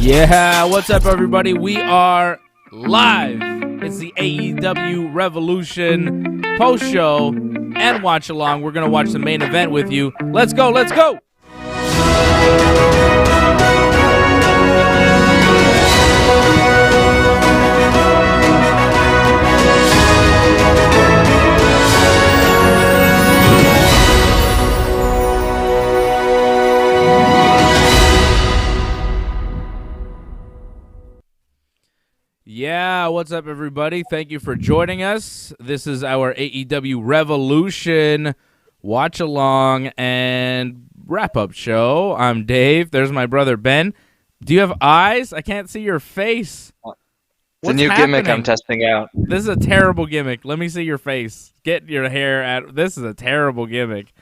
Yeah, what's up, everybody? We are live. It's the AEW Revolution post-show and watch-along. We're going to watch the main event with you. Let's go, let's go! Yeah, what's up, everybody? Thank you for joining us. This is our AEW Revolution watch-along and wrap-up show. I'm Dave. There's my brother, Ben. Do you have eyes? I can't see your face. It's a new gimmick I'm testing out. This is a terrible gimmick. Let me see your face. Get your hair out. This is a terrible gimmick.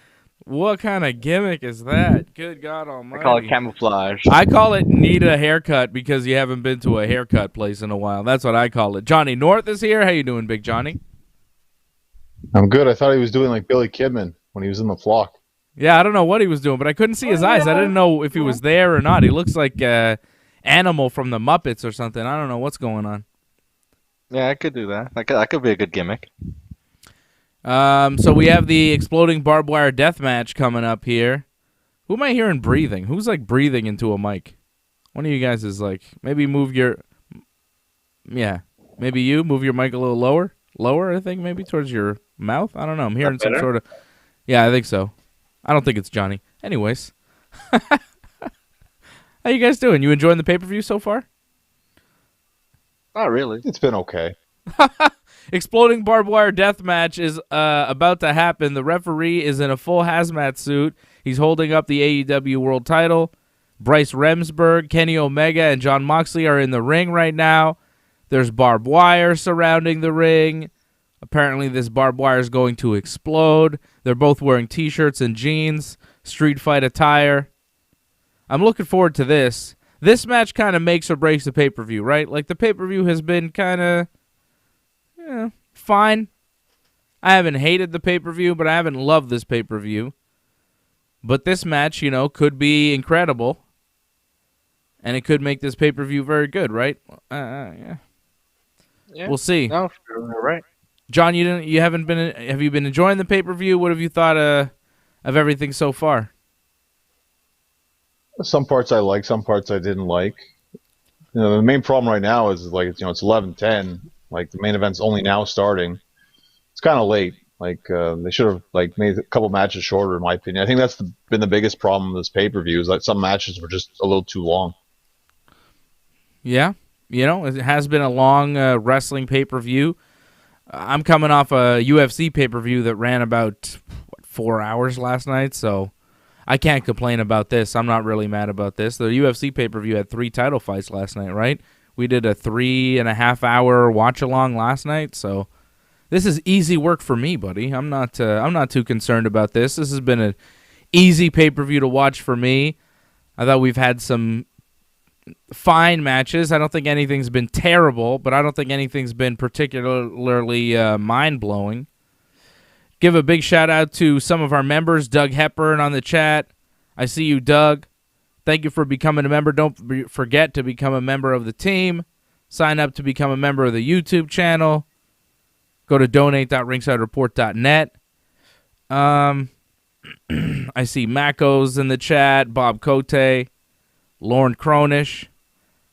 What kind of gimmick is that? Good God almighty. I call it camouflage. I call it need a haircut because you haven't been to a haircut place in a while. That's what I call it. Johnny North is here. How you doing, Big Johnny? I'm good. I thought he was doing like Billy Kidman when he was in the flock. Yeah, I don't know what he was doing, but I couldn't see his eyes. I didn't know if he was there or not. He looks like Animal from the Muppets or something. I don't know what's going on. Yeah, I could do that. That could be a good gimmick. So we have the Exploding Barbed Wire Death Match coming up here. Who am I hearing breathing? Who's like breathing into a mic? One of you guys is like, maybe move your, maybe you move your mic a little lower, I think, maybe towards your mouth. I don't know. I'm hearing some sort of, yeah, I think so. I don't think it's Johnny. Anyways, how you guys doing? You enjoying the pay-per-view so far? Not really. It's been okay. Exploding Barbed Wire Death Match is about to happen. The referee is in a full hazmat suit. He's holding up the AEW World Title. Bryce Remsburg, Kenny Omega, and Jon Moxley are in the ring right now. There's barbed wire surrounding the ring. Apparently this barbed wire is going to explode. They're both wearing T-shirts and jeans, street fight attire. I'm looking forward to this. This match kind of makes or breaks the pay-per-view, right? Like, the pay-per-view has been kind of... yeah, fine. I haven't hated the pay-per-view, but I haven't loved this pay-per-view. But this match, could be incredible. And it could make this pay-per-view very good, right? Yeah. We'll see. No, you're right. John, have you been enjoying the pay-per-view? What have you thought of everything so far? Some parts I like, some parts I didn't like. The main problem right now is like it's 11:10. Like, the main event's only now starting. It's kind of late. Like, they should have made a couple matches shorter, in my opinion. I think that's been the biggest problem with this pay-per-view is that some matches were just a little too long. Yeah, it has been a long wrestling pay-per-view. I'm coming off a UFC pay-per-view that ran about 4 hours last night, so I can't complain about this. I'm not really mad about this. The UFC pay-per-view had 3 title fights last night, right? We did a 3.5-hour watch-along last night, so this is easy work for me, buddy. I'm not too concerned about this. This has been an easy pay-per-view to watch for me. I thought we've had some fine matches. I don't think anything's been terrible, but I don't think anything's been particularly mind-blowing. Give a big shout-out to some of our members. Doug Hepburn on the chat. I see you, Doug. Thank you for becoming a member. Don't forget to become a member of the team. Sign up to become a member of the YouTube channel. Go to donate.ringsidereport.net. I see Mako's in the chat. Bob Cote. Lauren Cronish.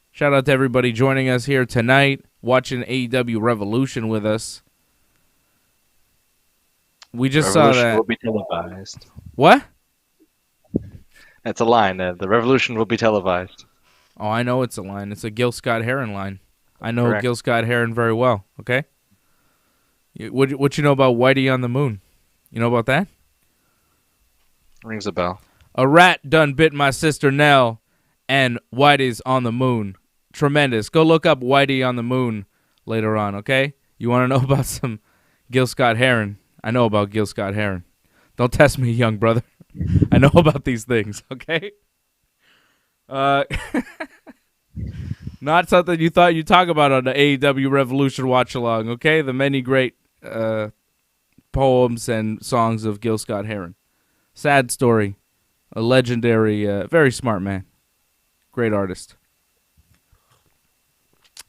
Shout out to everybody joining us here tonight, watching AEW Revolution with us. We just saw that. Will be televised. What? That's a line. The Revolution will be televised. Oh, I know it's a line. It's a Gil Scott-Heron line. I know Correct. Gil Scott-Heron very well, okay? What you know about Whitey on the Moon? You know about that? Rings a bell. A rat done bit my sister Nell, and Whitey's on the moon. Tremendous. Go look up Whitey on the Moon later on, okay? You want to know about some Gil Scott-Heron? I know about Gil Scott-Heron. Don't test me, young brother. I know about these things, okay? Not something you thought you'd talk about on the AEW Revolution watch-along, okay? The many great poems and songs of Gil Scott-Heron. Sad story. A legendary, very smart man. Great artist.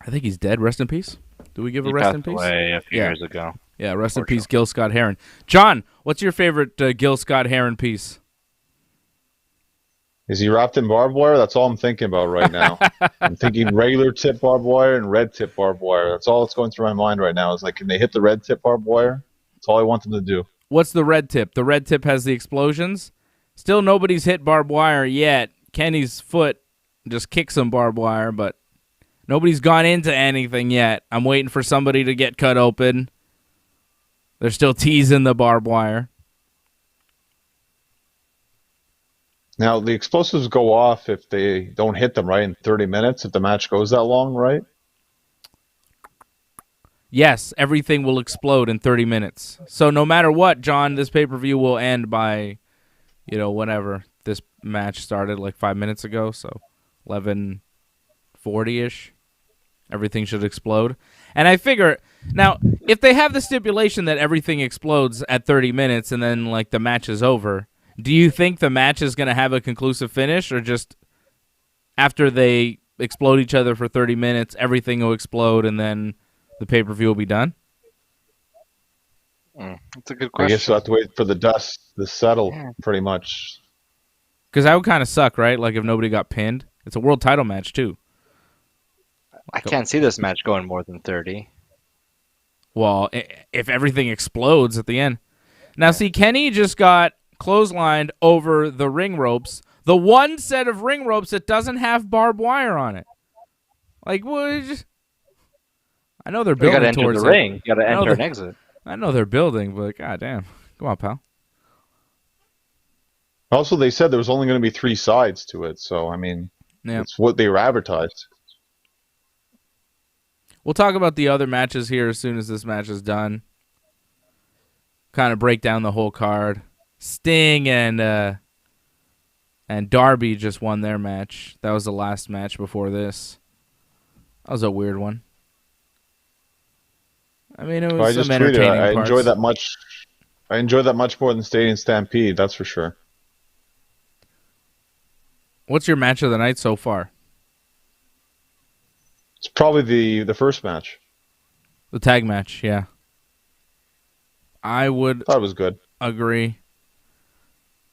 I think he's dead. Rest in peace. Do we give He a rest passed in peace? away a few years ago. Yeah, rest in peace, Gil Scott-Heron. John, what's your favorite Gil Scott-Heron piece? Is he wrapped in barbed wire? That's all I'm thinking about right now. I'm thinking regular tip barbed wire and red tip barbed wire. That's all that's going through my mind right now. Is like, can they hit the red tip barbed wire? That's all I want them to do. What's the red tip? The red tip has the explosions. Still nobody's hit barbed wire yet. Kenny's foot just kicked some barbed wire, but nobody's gone into anything yet. I'm waiting for somebody to get cut open. They're still teasing the barbed wire. Now, the explosives go off if they don't hit them, right, in 30 minutes, if the match goes that long, right? Yes, everything will explode in 30 minutes. So no matter what, John, this pay-per-view will end by, whenever this match started, like 5 minutes ago, so 11:40-ish. Everything should explode. And I figure, now, if they have the stipulation that everything explodes at 30 minutes and then, like, the match is over, do you think the match is going to have a conclusive finish, or just after they explode each other for 30 minutes, everything will explode and then the pay-per-view will be done? That's a good question. I guess you'll have to wait for the dust to settle, pretty much. Because that would kind of suck, right? Like if nobody got pinned. It's a world title match, too. I can't see this match going more than 30. Well, if everything explodes at the end. Now, see, Kenny just got clotheslined over the ring ropes. The one set of ring ropes that doesn't have barbed wire on it. Like, what? I know they're building towards towards the ring. You got to enter and exit. I know they're building, but goddamn, come on, pal. Also, they said there was only going to be 3 sides to it, so, I mean, it's what they were advertised. We'll talk about the other matches here as soon as this match is done. Kind of break down the whole card. Sting and Darby just won their match. That was the last match before this. That was a weird one. I mean, it was some entertaining parts. I enjoy that much. I enjoy that much more than Stadium Stampede. That's for sure. What's your match of the night so far? It's probably the first match. The tag match, yeah. I would. Thought it was good. Agree.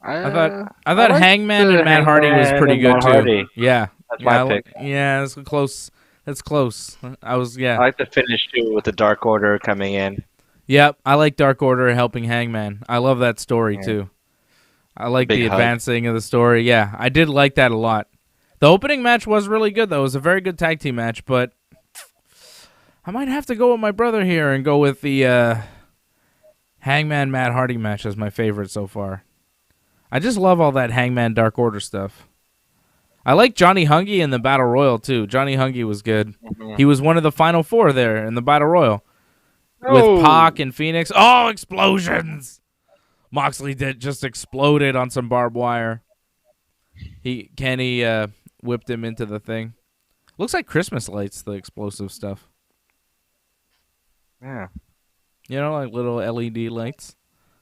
I thought Hangman and Matt Hardy was pretty good too. Hardy. Yeah, That's my pick. Yeah, it's close. That's close. I like the finish too with the Dark Order coming in. Yep, I like Dark Order helping Hangman. I love that story too. I like the advancing of the story. Yeah, I did like that a lot. The opening match was really good though. It was a very good tag team match, but I might have to go with my brother here and go with the Hangman Matt Hardy match as my favorite so far. I just love all that Hangman Dark Order stuff. I like Johnny Hungy in the Battle Royal, too. Johnny Hungy was good. Mm-hmm. He was one of the final 4 there in the Battle Royal. With Pac and Phoenix. Oh, explosions! Moxley just exploded on some barbed wire. Kenny whipped him into the thing. Looks like Christmas lights, the explosive stuff. Yeah. Like little LED lights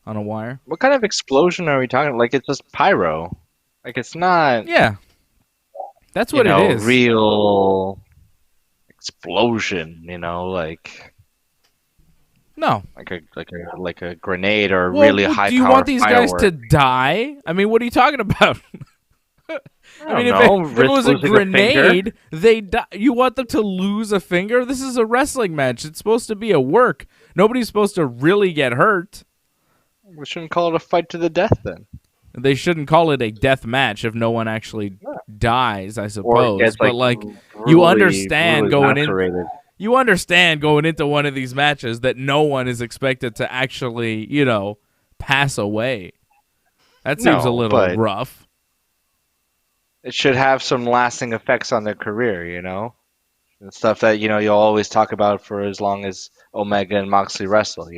on a wire. What kind of explosion are we talking? Like, it's just pyro. Like, it's not... Yeah. That's what it is. Real explosion, like... No. Like a grenade or really high power. Do you want these guys firework. to die? I mean, what are you talking about? I mean, if it was a grenade, they die. You want them to lose a finger? This is a wrestling match. It's supposed to be a work. Nobody's supposed to really get hurt. We shouldn't call it a fight to the death then. They shouldn't call it a death match if no one actually dies, I suppose. Gets, but you understand going in. You understand going into one of these matches that no one is expected to actually, pass away. That seems a little rough. It should have some lasting effects on their career, and stuff that you'll always talk about for as long as Omega and Moxley wrestle,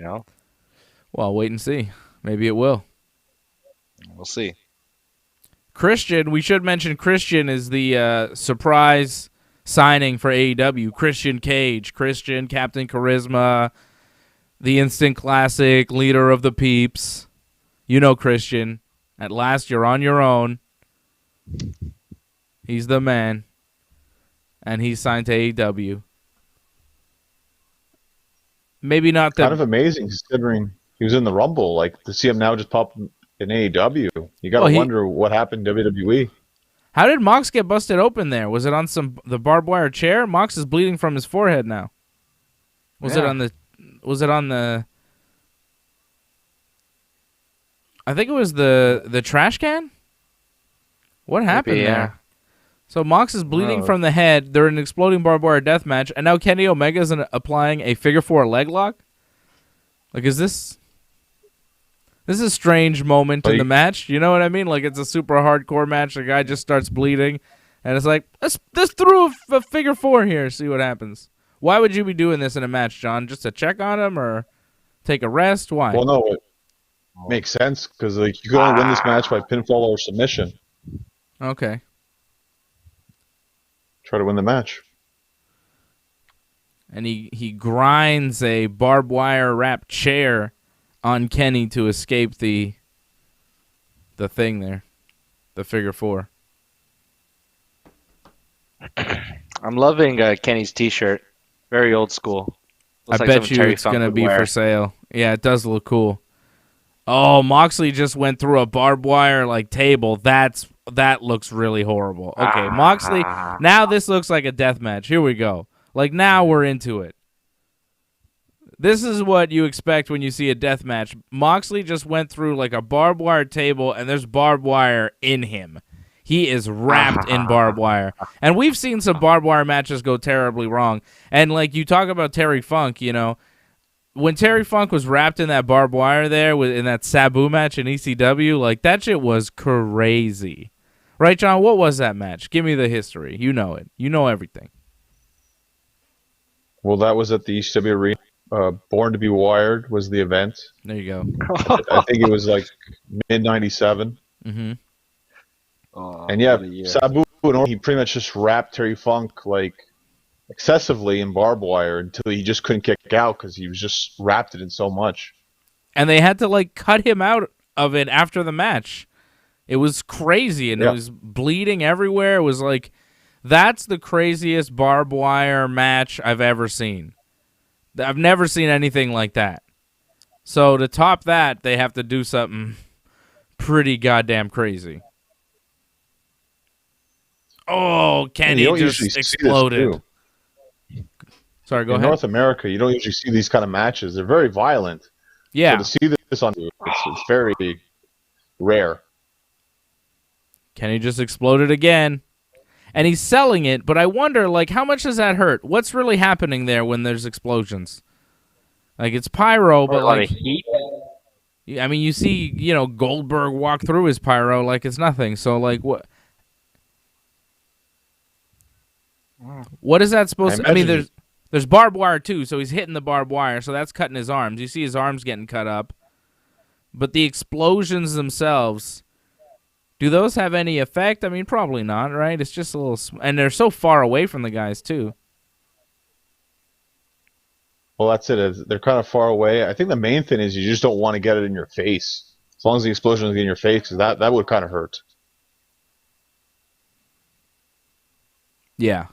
Well, wait and see. Maybe it will. We'll see. Christian, we should mention Christian is the surprise signing for AEW. Christian Cage. Christian, Captain Charisma, the Instant Classic, leader of the Peeps. Christian. At last, you're on your own. He's the man. And he's signed to AEW. maybe not Kind of the. amazing considering he was in the Rumble. Like to see him now just pop in AEW. You got to Well, wonder what happened in WWE. How did Mox get busted open there? Was it on the barbed wire chair? Mox is bleeding from his forehead now. Was it on the? I think it was the trash can. What happened there? So Mox is bleeding from the head. They're in an exploding barbed wire death match, and now Kenny Omega is applying a figure 4 leg lock. Like, is this? This is a strange moment in the match. You know what I mean? Like, it's a super hardcore match. The guy just starts bleeding, and it's like, let's throw a figure 4 here, see what happens. Why would you be doing this in a match, John? Just to check on him or take a rest? Why? Well, no, it makes sense because like you can only win this match by pinfall or submission. Okay. Try to win the match. And he grinds a barbed wire wrapped chair on Kenny to escape the thing there, the figure 4. I'm loving Kenny's T-shirt. Very old school. Looks I like bet something you Terry it's Funk going to would be wear. for sale. Yeah, it does look cool. Oh, Moxley just went through a barbed wire like table. That looks really horrible. Okay, Moxley. Now this looks like a death match. Here we go. Like now we're into it. This is what you expect when you see a death match. Moxley just went through like a barbed wire table, and there's barbed wire in him. He is wrapped in barbed wire. And we've seen some barbed wire matches go terribly wrong. And like you talk about Terry Funk, you know, when Terry Funk was wrapped in that barbed wire there in that Sabu match in ECW, like that shit was crazy. Right, John? What was that match? Give me the history. You know it. You know everything. Well, that was at the ECW Arena. Born to be Wired was the event. There you go. I think it was like mid '97. Mm-hmm. And yeah, Sabu, he pretty much just wrapped Terry Funk like excessively in barbed wire until he just couldn't kick out because he was just wrapped it in so much. And they had to like cut him out of it after the match. It was crazy, and it was bleeding everywhere. It was like, that's the craziest barbed wire match I've ever seen. I've never seen anything like that. So to top that, they have to do something pretty goddamn crazy. Oh, Kenny just exploded. Sorry, go ahead. In North America, you don't usually see these kind of matches. They're very violent. Yeah. So to see this on it's very rare. Kenny just exploded again. And he's selling it, but I wonder, like, how much does that hurt? What's really happening there when there's explosions? Like, it's pyro, but like, heat. I mean, you see, you know, Goldberg walk through his pyro like it's nothing. So, like, what is that supposed to? I mean, there's barbed wire too, so he's hitting the barbed wire, so that's cutting his arms. You see his arms getting cut up, but the explosions themselves. Do those have any effect? I mean, probably not, right? It's just a little... and they're so far away from the guys, too. Well, that's it. They're kind of far away. I think the main thing is you just don't want to get it in your face. As long as the explosion is in your face, that would kind of hurt. Yeah.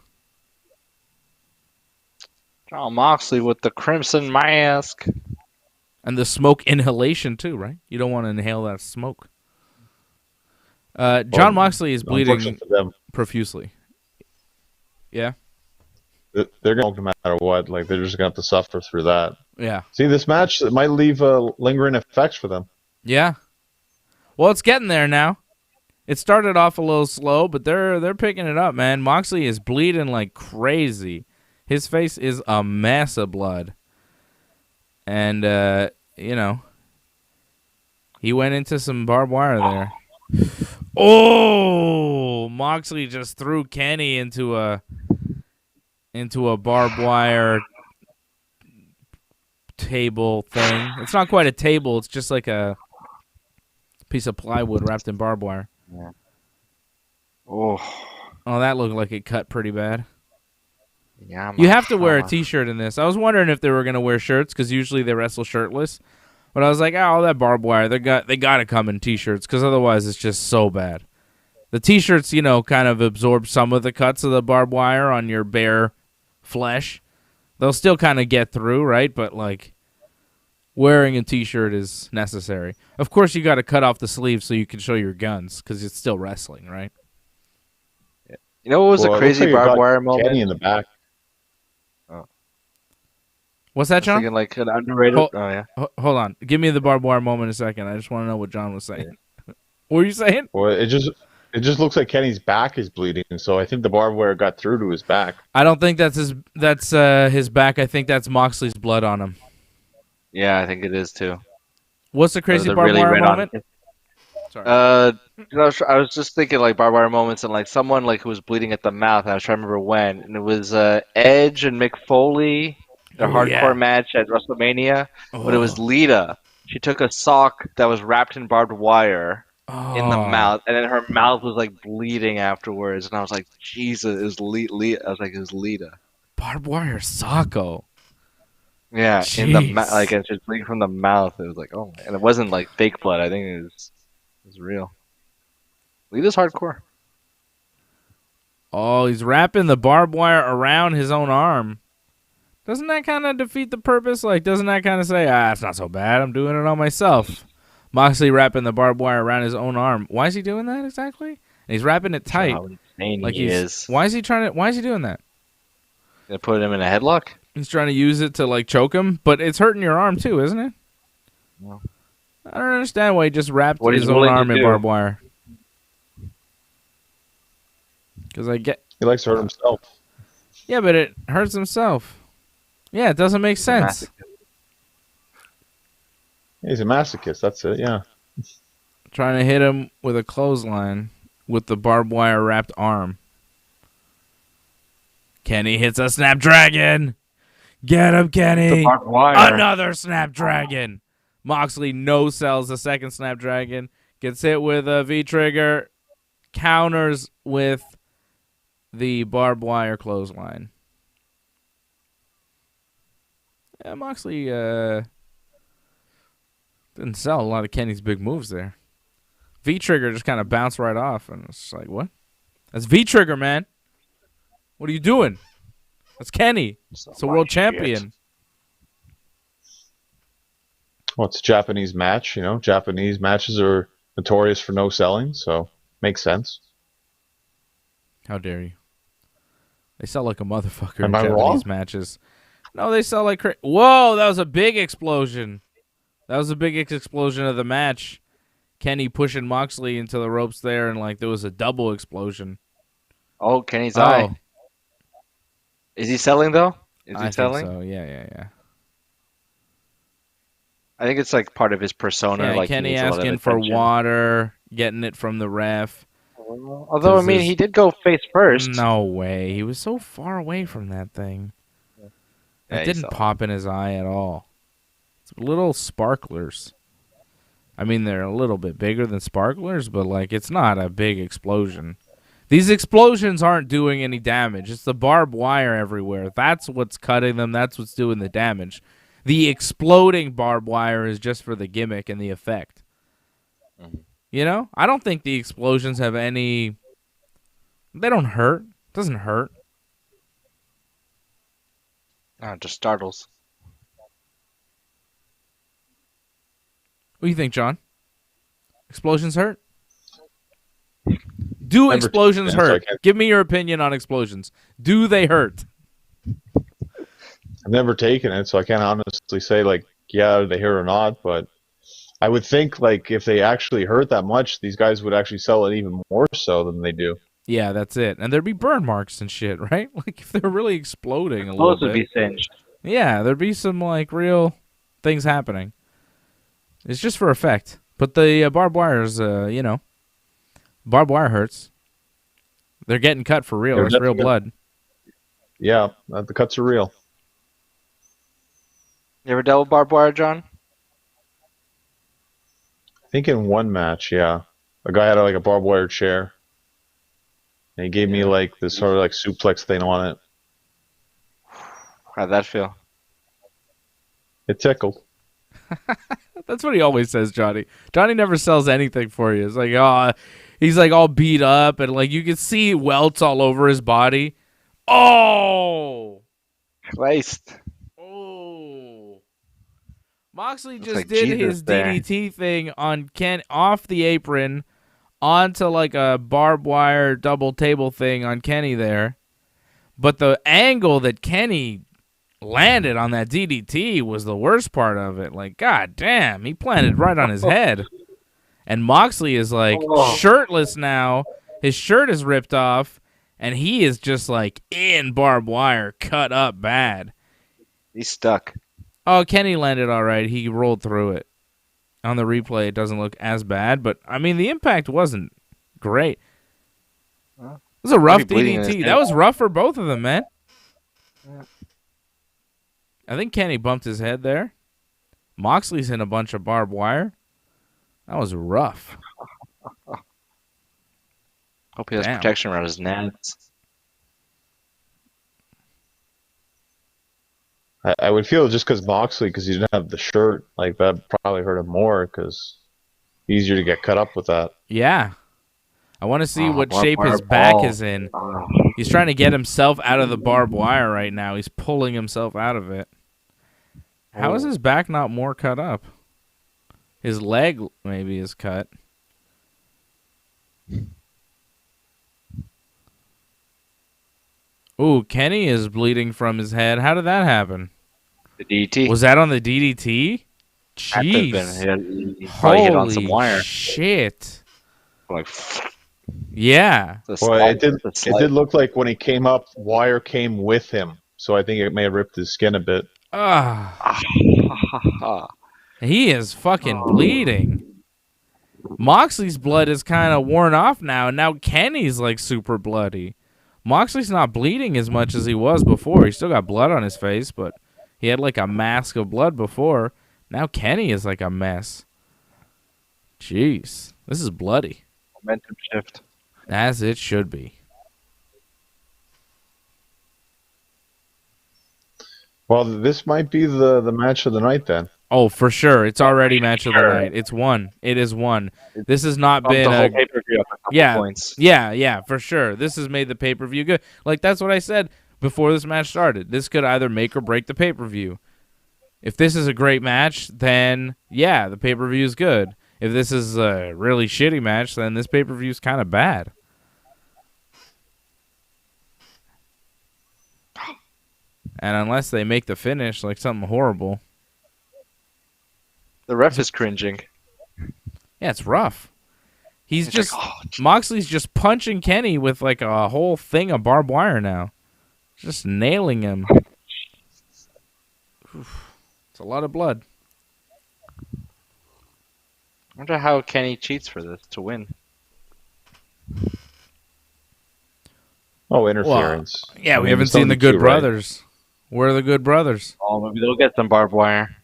John Moxley with the crimson mask. And the smoke inhalation, too, right? You don't want to inhale that smoke. John Moxley is bleeding profusely. Yeah? They're going to, no matter what, like they're just going to have to suffer through that. Yeah. See, this match, it might leave lingering effects for them. Yeah. Well, it's getting there now. It started off a little slow, but they're picking it up, man. Moxley is bleeding like crazy. His face is a mess of blood. And, you know, he went into some barbed wire there. Oh, Moxley just threw Kenny into a barbed wire table thing. It's not quite a table. It's just like a piece of plywood wrapped in barbed wire. Yeah. Oh, that looked like it cut pretty bad. Yeah, you have to wear a T-shirt in this. I was wondering if they were going to wear shirts because usually they wrestle shirtless. But I was like, oh, that barbed wire, they got to come in T-shirts because otherwise it's just so bad. The T-shirts, you know, kind of absorb some of the cuts of the barbed wire on your bare flesh. They'll still kind of get through, right? But like wearing a t-shirt is necessary. Of course, you got to cut off the sleeves so you can show your guns because it's still wrestling, right? You know what was a It looks crazy like it barbed got wire moment? Kenny in the back. What's that, I was John? thinking like an underrated. Hold- Oh yeah. Hold on. Give me the barbed wire moment in a second. I just want to know what John was saying. What were you saying? Well, it just looks like Kenny's back is bleeding, so I think the barbed wire got through to his back. I don't think that's his back. I think that's Moxley's blood on him. Yeah, I think it is too. What's the crazy That was a barbed really wire red-on moment? kiss. Sorry. 'Cause I was just thinking like barbed wire moments and like someone like who was bleeding at the mouth. And I was trying to remember when, and it was Edge and Mick Foley, their hardcore match at WrestleMania. But it was Lita. She took a sock that was wrapped in barbed wire in the mouth, and then her mouth was like bleeding afterwards. And I was like, Jesus, it was Lita. I was like, it was Lita. Barbed wire socko. Yeah, in the Jeez. like it's just bleeding from the mouth. It was like, oh, and it wasn't like fake blood. I think it was real. Lita's hardcore. Oh, he's wrapping the barbed wire around his own arm. Doesn't that kind of defeat the purpose? Like, doesn't that kind of say, it's not so bad. I'm doing it on myself. Moxley wrapping the barbed wire around his own arm. Why is he doing that exactly? And he's wrapping it tight. How insane Like he is. Why is he doing that? Gonna put him in a headlock? He's trying to use it to like choke him, but it's hurting your arm too, isn't it? No. I don't understand why he just wrapped What his he's own willing to arm in do. barbed wire. Because He likes to hurt himself. yeah, but it hurts himself. Yeah, it doesn't make sense. He's a masochist. That's it. Yeah. Trying to hit him with a clothesline with the barbed wire wrapped arm. Kenny hits a Snapdragon. Get him, Kenny. The barbed wire. Another Snapdragon. Moxley no-sells the second Snapdragon. Gets hit with a V-trigger. Counters with the barbed wire clothesline. Yeah, Moxley didn't sell a lot of Kenny's big moves there. V-trigger just kind of bounced right off. And it's like, what? That's V-trigger, man. What are you doing? That's Kenny. It's a world champion. Well, it's a Japanese match. You know, Japanese matches are notorious for no selling, so makes sense. How dare you? They sell like a motherfucker Am in I Japanese wrong? matches. No, they sell like crazy. Whoa, that was a big explosion. That was a big explosion of the match. Kenny pushing Moxley into the ropes there, and like there was a double explosion. Oh, Kenny's eye. Is he selling though? Is he I selling? think so. Yeah. I think it's like part of his persona. Yeah, like he Kenny needs a lot of asking for attention. water, getting it from the ref. Although I mean, his- he did go face first. No way. He was so far away from that thing. Yeah, It he didn't saw it. pop in his eye at all. It's little sparklers. I mean, they're a little bit bigger than sparklers, but like it's not a big explosion. These explosions aren't doing any damage. It's the barbed wire everywhere. That's what's cutting them. That's what's doing the damage. The exploding barbed wire is just for the gimmick and the effect. Mhm. You know? I don't think the explosions have any... They don't hurt. It doesn't hurt. Just startles. What do you think, John? Explosions hurt? Do Never explosions taken it, so I hurt? can't- Give me your opinion on explosions. Do they hurt? I've never taken it, so I can't honestly say like, yeah, they hurt or not. But I would think like if they actually hurt that much, these guys would actually sell it even more so than they do. Yeah, that's it. And there'd be burn marks and shit, right? Like if they're really exploding a little Clothes would bit. be singed. Yeah, there'd be some like real things happening. It's just for effect. But the barbed wires, barbed wire hurts. They're getting cut for real. They're It's real definitely- blood. Yeah, the cuts are real. You ever dealt with barbed wire, John? I think in one match, yeah, a guy had like a barbed wire chair, and he gave me like this sort of like suplex thing on it. How'd that feel? It tickled. That's what he always says, Johnny. Johnny never sells anything for you. It's like, he's like all beat up and like you can see welts all over his body. Oh, Christ. Oh. Moxley Looks just like did Jesus his there. DDT thing on Ken off the apron onto like a barbed wire double table thing on Kenny there. But the angle that Kenny landed on that DDT was the worst part of it. Like, god damn, he planted right on his head. And Moxley is like shirtless now. His shirt is ripped off, and he is just like in barbed wire, cut up bad. He's stuck. Oh, Kenny landed all right. He rolled through it. On the replay, it doesn't look as bad, but I mean, the impact wasn't great. It was a rough DDT. That was rough for both of them, man. I think Kenny bumped his head there. Moxley's in a bunch of barbed wire. That was rough. Hope he has protection around his nads. I would feel just because Moxley, because he didn't have the shirt, like that probably hurt him more because easier to get cut up with that. Yeah. I want to see what shape his back is in. He's trying to get himself out of the barbed wire right now. He's pulling himself out of it. How is his back not more cut up? His leg maybe is cut. Ooh, Kenny is bleeding from his head. How did that happen? The DDT. Was that on the DDT? Jeez. He probably hit on some wire. Shit. Like, yeah. Well, it did look like when he came up, wire came with him. So I think it may have ripped his skin a bit. He is fucking bleeding. Moxley's blood is kind of worn off now. Now Kenny's like super bloody. Moxley's not bleeding as much as he was before. He still got blood on his face, but he had like a mask of blood before. Now Kenny is like a mess. Jeez. This is bloody. Momentum shift. As it should be. Well, this might be the match of the night then. Oh, for sure. It's already match of the night. It's won. It is won. This has not been the whole pay-per-view up a couple points. Yeah, for sure. This has made the pay-per-view good. Like, that's what I said before this match started. This could either make or break the pay-per-view. If this is a great match, then, yeah, the pay-per-view is good. If this is a really shitty match, then this pay-per-view is kind of bad. And unless they make the finish like something horrible. The ref is cringing. Yeah, it's rough. He's just Moxley's just punching Kenny with like a whole thing of barbed wire now. Just nailing him. It's a lot of blood. I wonder how Kenny cheats for this to win. Oh, interference. Well, yeah, we haven't seen the Good Brothers. Right? Where are the Good Brothers? Oh, maybe they'll get some barbed wire.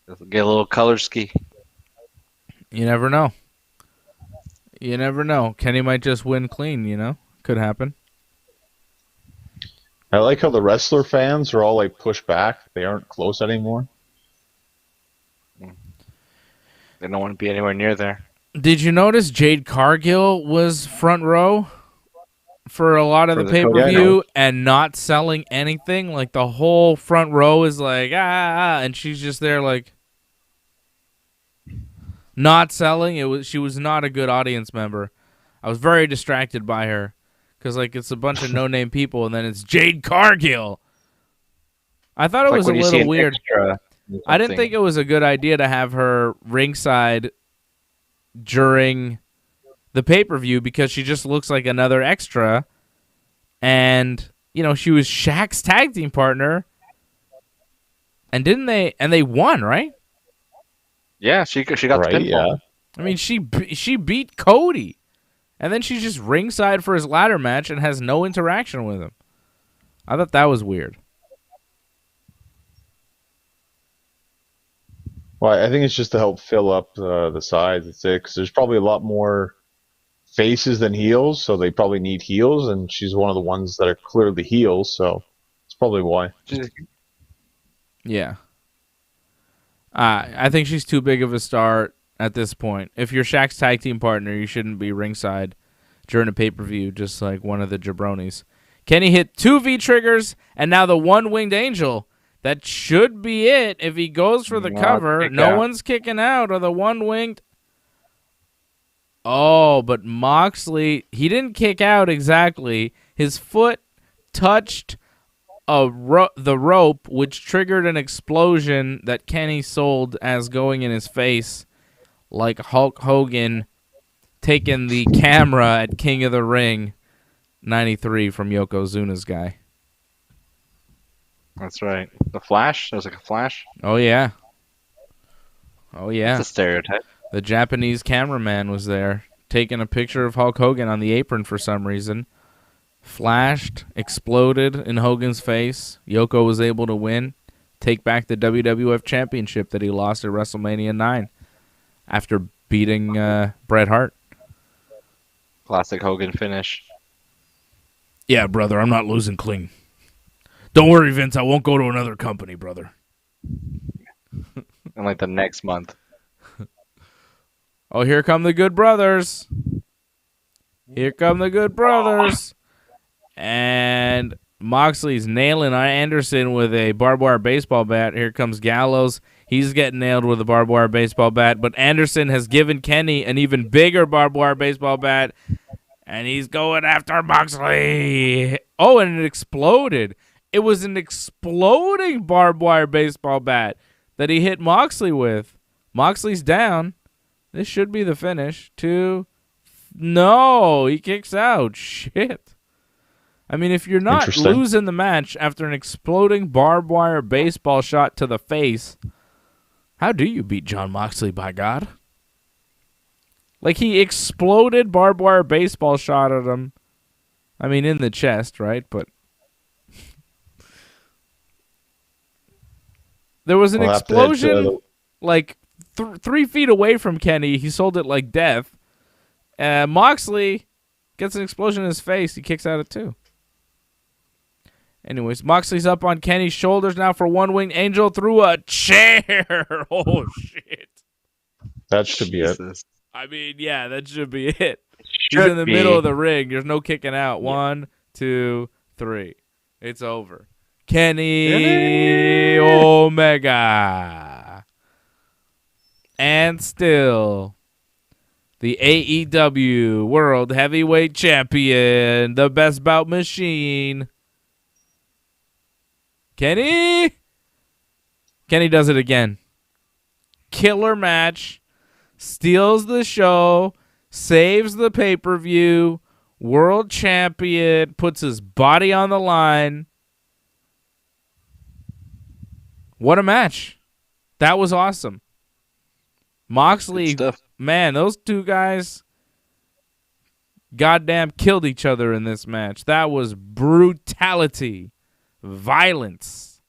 They'll get a little color ski. You never know. You never know. Kenny might just win clean, you know? Could happen. I like how the wrestler fans are all like pushed back. They aren't close anymore. They don't want to be anywhere near there. Did you notice Jade Cargill was front row for a lot of the pay-per-view and not selling anything? Like the whole front row is like, and she's just there like not selling. She was not a good audience member. I was very distracted by her because like it's a bunch of no-name people and then it's Jade Cargill. I thought it was a little weird. I didn't think it was a good idea to have her ringside during the pay-per-view because she just looks like another extra. And, you know, she was Shaq's tag team partner. And they won, right? Yeah, she got the pinfall. Yeah. I mean, she beat Cody. And then she's just ringside for his ladder match and has no interaction with him. I thought that was weird. Well, I think it's just to help fill up the sides. It's it, 'cause there's probably a lot more faces than heels, so they probably need heels, and she's one of the ones that are clearly heels, so it's probably why. Yeah. I think she's too big of a star at this point. If you're Shaq's tag team partner, you shouldn't be ringside during a pay-per-view just like one of the jabronis. Kenny hit 2 V-triggers, and now the one-winged angel. That should be it if he goes for the cover. No one's kicking out of the one-winged. Oh, but Moxley, he didn't kick out exactly. His foot touched the rope, which triggered an explosion that Kenny sold as going in his face, like Hulk Hogan taking the camera at King of the Ring 93 from Yokozuna's guy. That's right. The Flash? There was like a Flash? Oh, yeah. Oh, yeah. It's a stereotype. The Japanese cameraman was there, taking a picture of Hulk Hogan on the apron for some reason. Flashed, exploded in Hogan's face. Yoko was able to win, take back the WWF Championship that he lost at WrestleMania 9 after beating Bret Hart. Classic Hogan finish. Yeah, brother, I'm not losing clean. Don't worry, Vince, I won't go to another company, brother. In like the next month. Oh, here come the Good Brothers. Here come the Good Brothers. And Moxley's nailing Anderson with a barbed wire baseball bat. Here comes Gallows. He's getting nailed with a barbed wire baseball bat. But Anderson has given Kenny an even bigger barbed wire baseball bat. And he's going after Moxley. Oh, and it exploded. It was an exploding barbed wire baseball bat that he hit Moxley with. Moxley's down. This should be the finish. 2. No, he kicks out. Shit. I mean, if you're not losing the match after an exploding barbed wire baseball shot to the face, how do you beat Jon Moxley, by God? Like, he exploded barbed wire baseball shot at him. I mean, in the chest, right? But there was an explosion, like, 3 feet away from Kenny. He sold it like death. Moxley gets an explosion in his face. He kicks out at 2. Anyways, Moxley's up on Kenny's shoulders now for one-winged angel through a chair. Oh, shit. That should be it. I mean, yeah, that should be it. He's in the middle of the ring. There's no kicking out. 1, 2, 3. It's over. Kenny Omega. And still, the AEW World Heavyweight Champion, the Best Bout Machine, Kenny. Kenny does it again. Killer match. Steals the show. Saves the pay-per-view. World champion. Puts his body on the line. What a match. That was awesome. Moxley, man, those 2 guys goddamn killed each other in this match. That was brutality. Violence.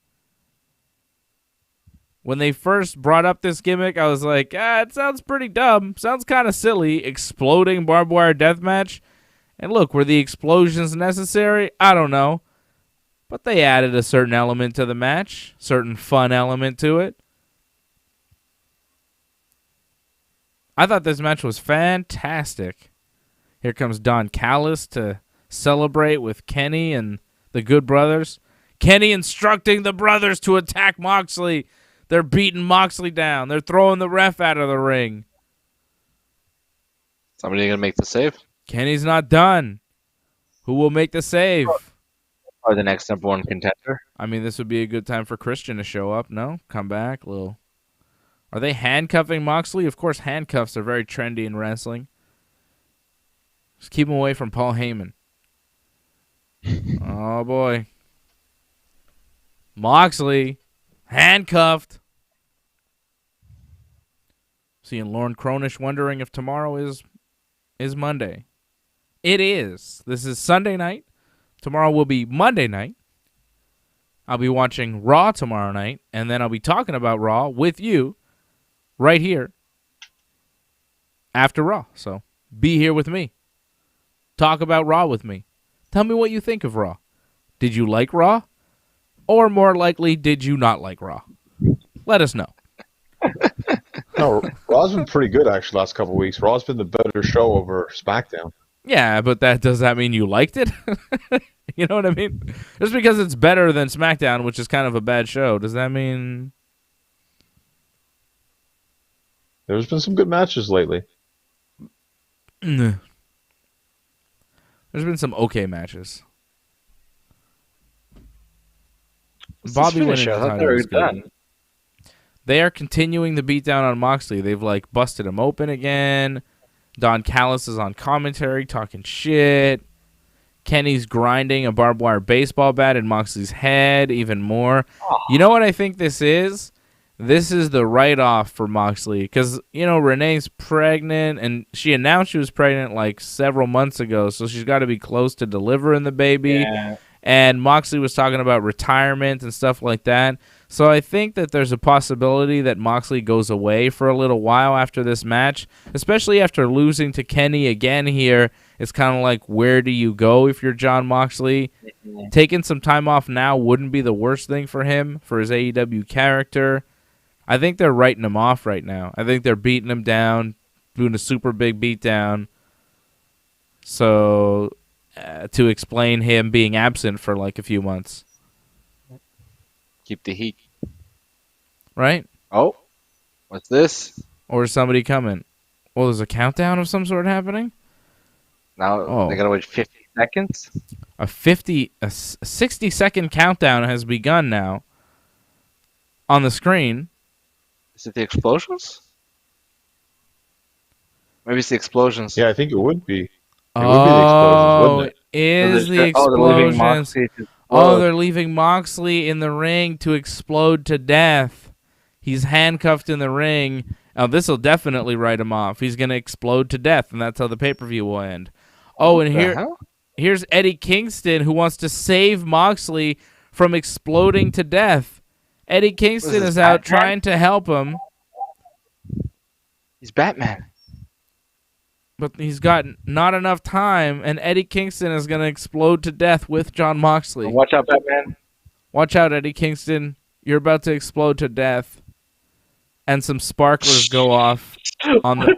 When they first brought up this gimmick, I was like, it sounds pretty dumb. Sounds kind of silly. Exploding barbed wire death match. And look, were the explosions necessary? I don't know. But they added a certain element to the match. Certain fun element to it. I thought this match was fantastic. Here comes Don Callis to celebrate with Kenny and the Good Brothers. Kenny instructing the brothers to attack Moxley. They're beating Moxley down. They're throwing the ref out of the ring. Somebody going to make the save? Kenny's not done. Who will make the save? Or the next number 1 contender? I mean, this would be a good time for Christian to show up, no? Come back, little. Are they handcuffing Moxley? Of course, handcuffs are very trendy in wrestling. Just keep him away from Paul Heyman. Oh, boy. Moxley, handcuffed. Seeing Lauren Cronish wondering if tomorrow is Monday. It is. This is Sunday night. Tomorrow will be Monday night. I'll be watching Raw tomorrow night, and then I'll be talking about Raw with you right here after Raw. So be here with me. Talk about Raw with me. Tell me what you think of Raw. Did you like Raw? Or more likely, did you not like Raw? Let us know. No, Raw's been pretty good, actually, last couple of weeks. Raw's been the better show over SmackDown. Yeah, but does that mean you liked it? You know what I mean? Just because it's better than SmackDown, which is kind of a bad show, does that mean? There's been some good matches lately. There's been some okay matches. Bobby winning the title was good. They are continuing the beatdown on Moxley. They've like busted him open again. Don Callis is on commentary talking shit. Kenny's grinding a barbed wire baseball bat in Moxley's head even more. You know what I think this is? This is the write-off for Moxley because, you know, Renee's pregnant, and she announced she was pregnant like several months ago, so she's got to be close to delivering the baby. Yeah. And Moxley was talking about retirement and stuff like that. So I think that there's a possibility that Moxley goes away for a little while after this match, especially after losing to Kenny again here. It's kind of like, where do you go if you're Jon Moxley? Taking some time off now wouldn't be the worst thing for him, for his AEW character. I think they're writing him off right now. I think they're beating him down, doing a super big beatdown. So, to explain him being absent for like a few months. Keep the heat. Right? Oh, what's this? Or is somebody coming? Well, there's a countdown of some sort happening? Now they gotta wait 50 seconds? A 60-second countdown has begun now on the screen. Is it the explosions? Maybe it's the explosions. Yeah, I think it would be. It is the explosions. They're leaving Moxley in the ring to explode to death. He's handcuffed in the ring. Now, this will definitely write him off. He's going to explode to death, and that's how the pay-per-view will end. Oh, and here's Eddie Kingston, who wants to save Moxley from exploding to death. Eddie Kingston is out trying to help him. He's Batman. But he's got not enough time, and Eddie Kingston is going to explode to death with Jon Moxley. Watch out, Batman. Watch out, Eddie Kingston. You're about to explode to death. And some sparklers go off on the...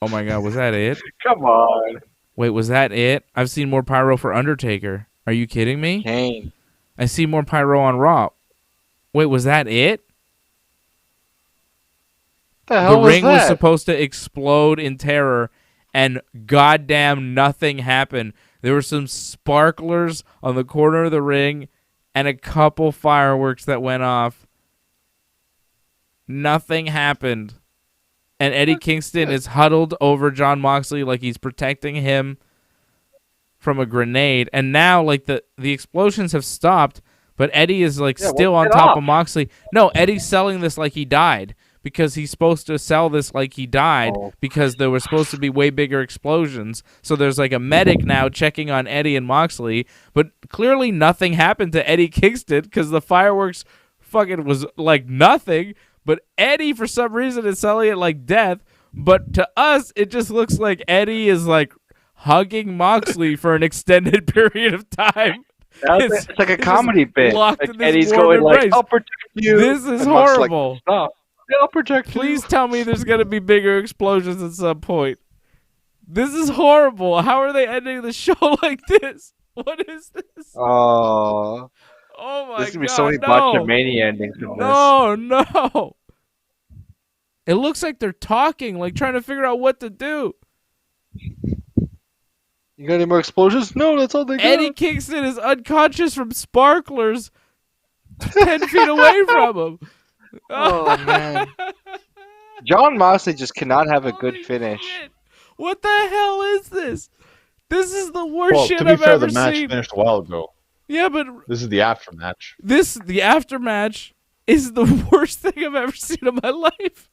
Oh my god, was that it? Come on. Wait, was that it? I've seen more pyro for Undertaker. Are you kidding me? Kane. I see more pyro on Raw. Wait, was that it? The hell the ring was that? supposed to explode in terror, and goddamn nothing happened. There were some sparklers on the corner of the ring and a couple fireworks that went off. Nothing happened. And Eddie Kingston is huddled over Jon Moxley like he's protecting him from a grenade. And now, like, the explosions have stopped, but Eddie is, like, still on top of Moxley. No, Eddie's selling this like he died, because he's supposed to sell this like he died, because there were supposed to be way bigger explosions. So there's, like, a medic now checking on Eddie and Moxley, but clearly nothing happened to Eddie Kingston because the fireworks fucking was, like, nothing. But Eddie, for some reason, is selling it like death. But to us, it just looks like Eddie is, like, hugging Moxley for an extended period of time. It's like a comedy bit. Like Eddie's going like, I'll protect you. This is horrible. Like, stop. I'll protect you. Please tell me there's going to be bigger explosions at some point. This is horrible. How are they ending the show like this? What is this? Oh. Oh my god! There's gonna be so many Botchamania endings in this. No. It looks like they're talking, like trying to figure out what to do. You got any more explosions? No, that's all they got. Eddie Kingston is unconscious from sparklers 10 feet away from him. Oh man! Jon Moxley just cannot have a good finish. Shit. What the hell is this? This is the worst shit I've ever seen. To be fair, the match finished a while ago. Yeah, but this is the aftermatch. The aftermatch is the worst thing I've ever seen in my life.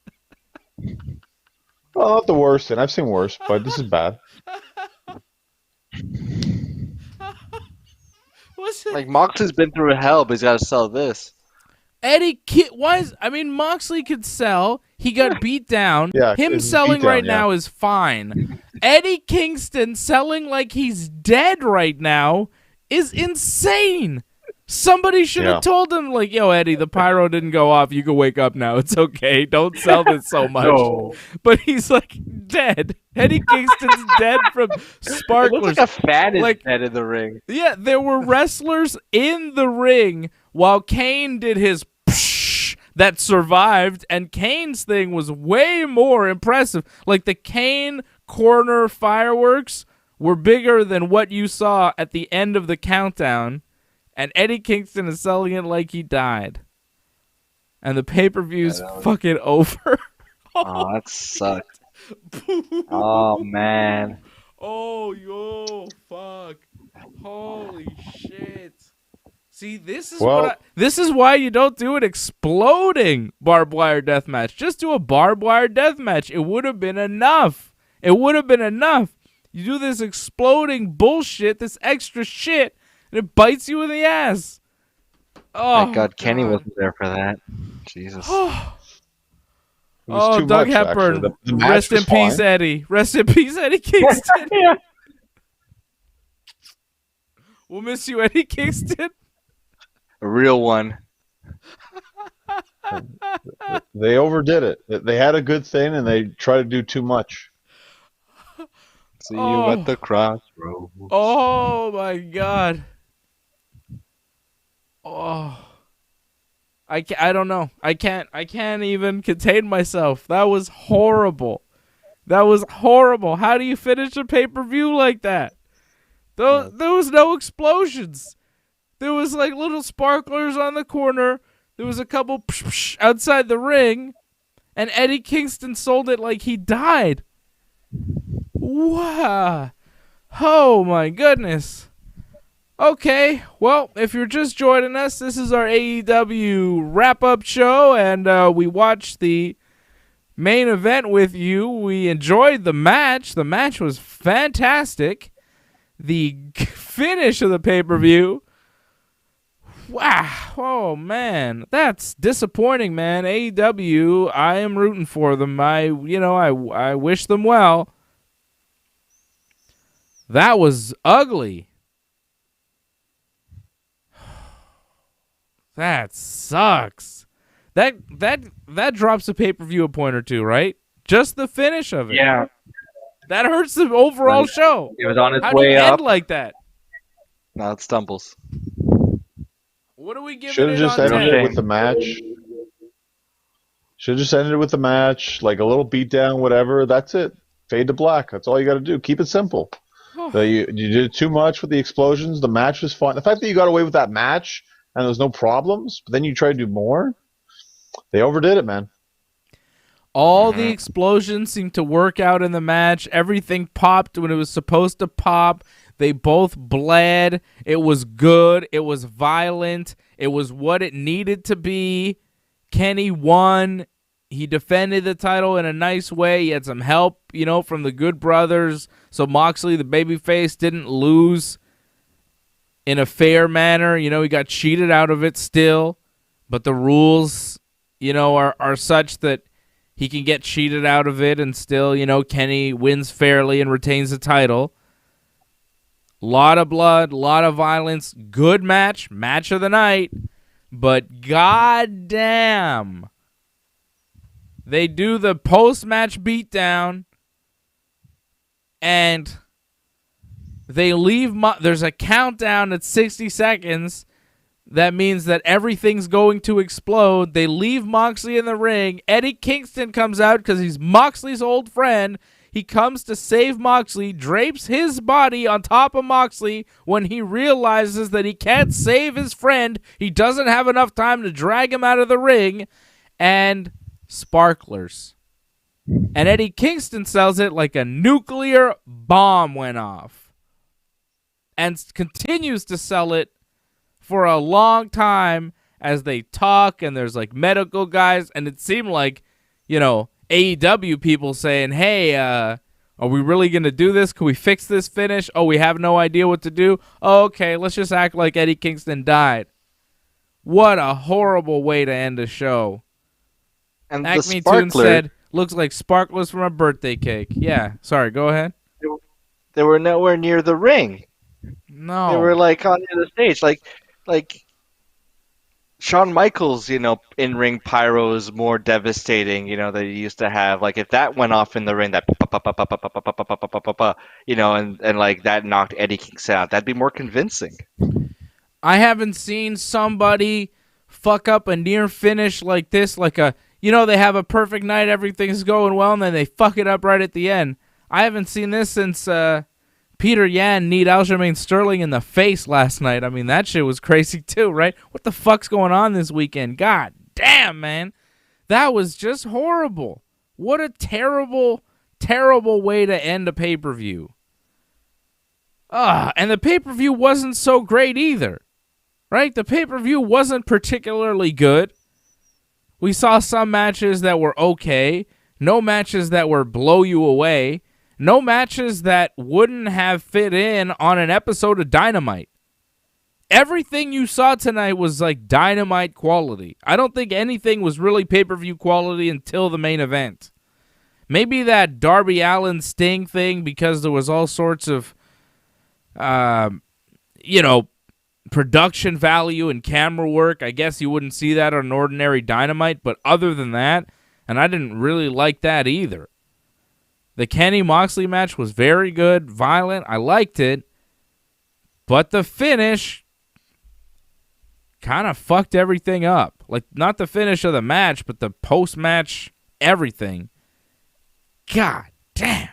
Well, not the worst, and I've seen worse, but this is bad. Like, Moxley's been through hell, but he's got to sell this. Moxley could sell. He got beat down. Yeah, him selling right now is fine. Eddie Kingston selling like he's dead right now is insane. Somebody should have told him, like, yo, Eddie, the pyro didn't go off. You can wake up now. It's okay. Don't sell this so much. No. But he's, like, dead. Eddie Kingston's dead from sparklers. It looks like a fan is dead in the ring. Yeah, there were wrestlers in the ring while Kane did his psh that survived, and Kane's thing was way more impressive. Like, the Kane corner fireworks were bigger than what you saw at the end of the countdown. And Eddie Kingston is selling it like he died. And the pay-per-view's fucking over. Oh, that sucked. Oh, man. Oh, yo, fuck. Holy shit. See, this is this is why you don't do an exploding barbed wire death match. Just do a barbed wire death match. It would have been enough. It would have been enough. You do this exploding bullshit, this extra shit, and it bites you in the ass. Oh, thank God Kenny wasn't there for that. Jesus. Oh, too Doug much, Hepburn. The Rest in peace, fine. Eddie. Rest in peace, Eddie Kingston. Yeah. We'll miss you, Eddie Kingston. A real one. They overdid it. They had a good thing, and they tried to do too much. See you at the crossroads. Oh, my God. Oh. I don't know. I can't even contain myself. That was horrible. That was horrible. How do you finish a pay-per-view like that? There was no explosions. There was like little sparklers on the corner. There was a couple psh psh outside the ring. And Eddie Kingston sold it like he died. Wow. Oh my goodness. Okay, well, if you're just joining us, this is our AEW wrap-up show, and we watched the main event with you. We enjoyed the match. The match was fantastic. The finish of the pay-per-view, wow, oh, man, that's disappointing, man. AEW, I am rooting for them. I wish them well. That was ugly. That sucks. That drops a pay-per-view a point or two, right? Just the finish of it. Yeah. That hurts the overall show. It was on its How way do you up. end like that? Now it stumbles. What are we giving Should have it just on ended 10? it with the match. Should have just ended it with the match, like a little beatdown, whatever. That's it. Fade to black. That's all you got to do. Keep it simple. You did too much with the explosions. The match was fun. The fact that you got away with that match and there was no problems, but then you tried to do more, they overdid it, man. All the explosions seemed to work out in the match. Everything popped when it was supposed to pop. They both bled. It was good. It was violent. It was what it needed to be. Kenny won. He defended the title in a nice way. He had some help, from the Good Brothers. So Moxley, the babyface, didn't lose in a fair manner. He got cheated out of it still. But the rules, are such that he can get cheated out of it and still, Kenny wins fairly and retains the title. Lot of blood, lot of violence. Good match of the night. But goddamn, they do the post-match beatdown, and they leave. There's a countdown at 60 seconds. That means that everything's going to explode. They leave Moxley in the ring. Eddie Kingston comes out because he's Moxley's old friend. He comes to save Moxley, drapes his body on top of Moxley when he realizes that he can't save his friend. He doesn't have enough time to drag him out of the ring. And sparklers. And Eddie Kingston sells it like a nuclear bomb went off. And continues to sell it for a long time as they talk, and there's like medical guys, and it seemed like, AEW people saying, hey, are we really going to do this? Can we fix this finish? Oh, we have no idea what to do? Oh, okay, let's just act like Eddie Kingston died. What a horrible way to end a show. And Acme the sparkler, Toon said, looks like sparklers from a birthday cake. Yeah, sorry, go ahead. They were nowhere near the ring. No. They were like on the other stage. Like Shawn Michaels, in-ring pyro is more devastating, that he used to have. Like if that went off in the ring, that and like that knocked Eddie Kingston out, that'd be more convincing. I haven't seen somebody fuck up a near finish like this, like they have a perfect night, everything's going well, and then they fuck it up right at the end. I haven't seen this since Peter Yan kneed Aljamain Sterling in the face last night. I mean, that shit was crazy too, right? What the fuck's going on this weekend? God damn, man. That was just horrible. What a terrible, terrible way to end a pay-per-view. And the pay-per-view wasn't so great either. Right? The pay-per-view wasn't particularly good. We saw some matches that were okay. No matches that were blow you away. No matches that wouldn't have fit in on an episode of Dynamite. Everything you saw tonight was like Dynamite quality. I don't think anything was really pay-per-view quality until the main event. Maybe that Darby Allin Sting thing, because there was all sorts of, production value and camera work. I guess you wouldn't see that on an ordinary Dynamite, but other than that, and I didn't really like that either. The Kenny Moxley match was very good, violent. I liked it, but the finish kind of fucked everything up. Like, not the finish of the match, but the post-match everything. God damn.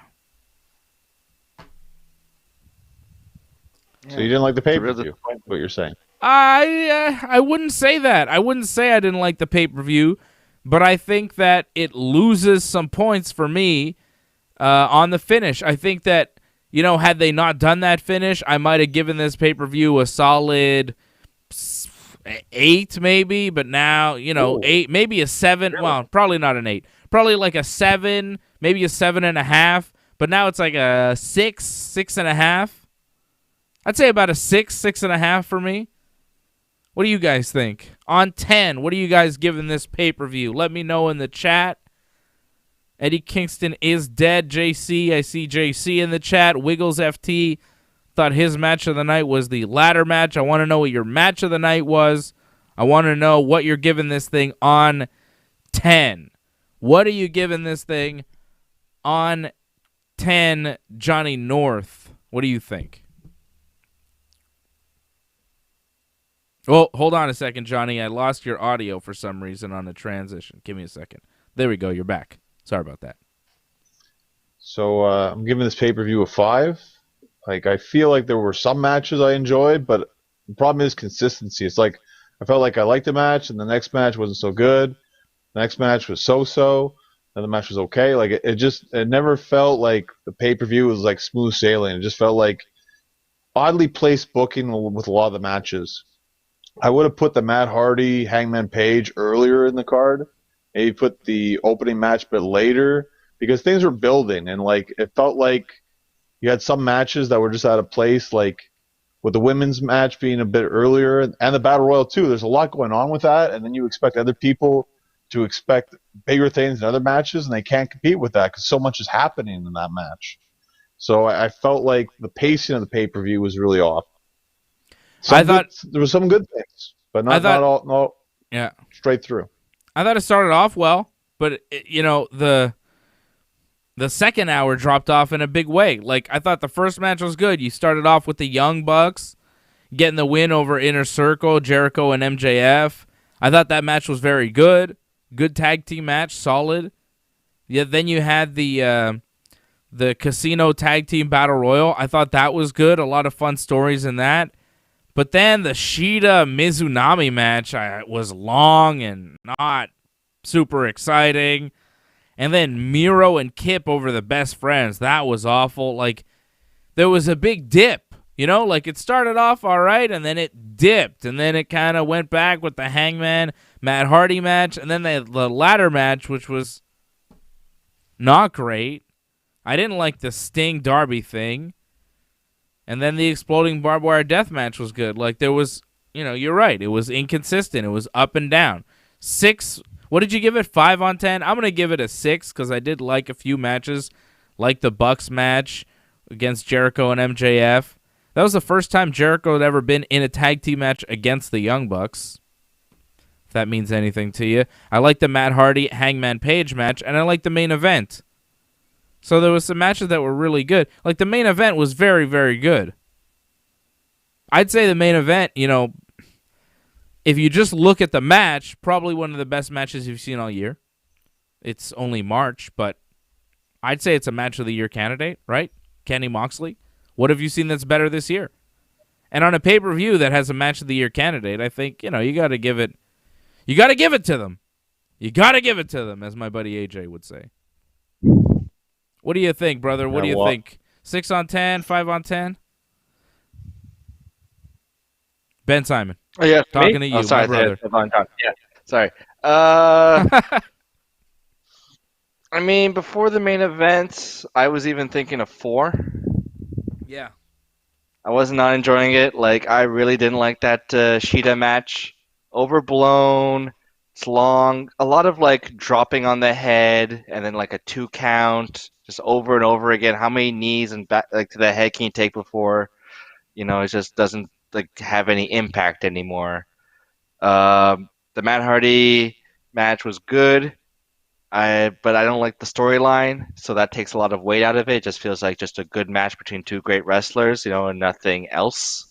So you didn't like the pay-per-view, what you're saying? I wouldn't say that. I wouldn't say I didn't like the pay-per-view, but I think that it loses some points for me on the finish. I think that, had they not done that finish, I might have given this pay-per-view a solid 8 maybe, but now, 8, maybe a 7. Really? Well, probably not an 8. Probably like a 7, maybe a 7.5, but now it's like a 6, 6.5. I'd say about a 6, 6.5 for me. What do you guys think? On 10, what are you guys giving this pay-per-view? Let me know in the chat. Eddie Kingston is dead, JC. I see JC in the chat. Wiggles FT thought his match of the night was the ladder match. I want to know what your match of the night was. I want to know what you're giving this thing on 10. What are you giving this thing on 10, Johnny North? What do you think? Well, hold on a second, Johnny. I lost your audio for some reason on the transition. Give me a second. There we go. You're back. Sorry about that. So I'm giving this pay-per-view a 5. Like, I feel like there were some matches I enjoyed, but the problem is consistency. It's like I felt like I liked the match, and the next match wasn't so good. The next match was so-so, and the match was okay. Like, it never felt like the pay-per-view was like smooth sailing. It just felt like oddly placed booking with a lot of the matches. I would have put the Matt Hardy Hangman Page earlier in the card. Maybe put the opening match a bit later, because things were building, and like it felt like you had some matches that were just out of place, like with the women's match being a bit earlier, and the Battle Royal too. There's a lot going on with that, and then you expect other people to expect bigger things in other matches, and they can't compete with that because so much is happening in that match. So I felt like the pacing of the pay-per-view was really off. I thought there were some good things, but not all straight through. I thought it started off well, but the second hour dropped off in a big way. Like, I thought the first match was good. You started off with the Young Bucks getting the win over Inner Circle, Jericho and MJF. I thought that match was very good. Good tag team match, solid. Yeah, then you had the Casino Tag Team Battle Royal. I thought that was good. A lot of fun stories in that. But then the Shida Mizunami match was long and not super exciting. And then Miro and Kip over the Best Friends. That was awful. Like, there was a big dip. Like it started off all right, and then it dipped. And then it kind of went back with the Hangman Matt Hardy match. And then the ladder match, which was not great. I didn't like the Sting Darby thing. And then the Exploding Barbed Wire Death match was good. Like, there was, you're right. It was inconsistent. It was up and down. 6, what did you give it, 5 on 10? I'm going to give it a 6 because I did like a few matches, like the Bucks match against Jericho and MJF. That was the first time Jericho had ever been in a tag team match against the Young Bucks. if that means anything to you. I like the Matt Hardy Hangman Page match, and I like the main event. So there was some matches that were really good. Like, the main event was very, very good. I'd say the main event, if you just look at the match, probably one of the best matches you've seen all year. It's only March, but I'd say it's a match of the year candidate, right? Kenny Moxley. What have you seen that's better this year? And on a pay-per-view that has a match of the year candidate, I think, you got to give it to them. You got to give it to them, as my buddy AJ would say. What do you think, brother? What do you think? 6 on 10, 5 on 10? Ben Simon. Oh, yeah, talking to you, sorry, my brother. Yeah, sorry. I mean, before the main event, I was even thinking of 4. Yeah. I was not enjoying it. Like, I really didn't like that Shida match. Overblown. It's long. A lot of, dropping on the head and then, a 2 count. Just over and over again. How many knees and back, to the head can you take before, it just doesn't, have any impact anymore. The Matt Hardy match was good. But I don't like the storyline, so that takes a lot of weight out of it. It just feels like just a good match between 2 great wrestlers, and nothing else.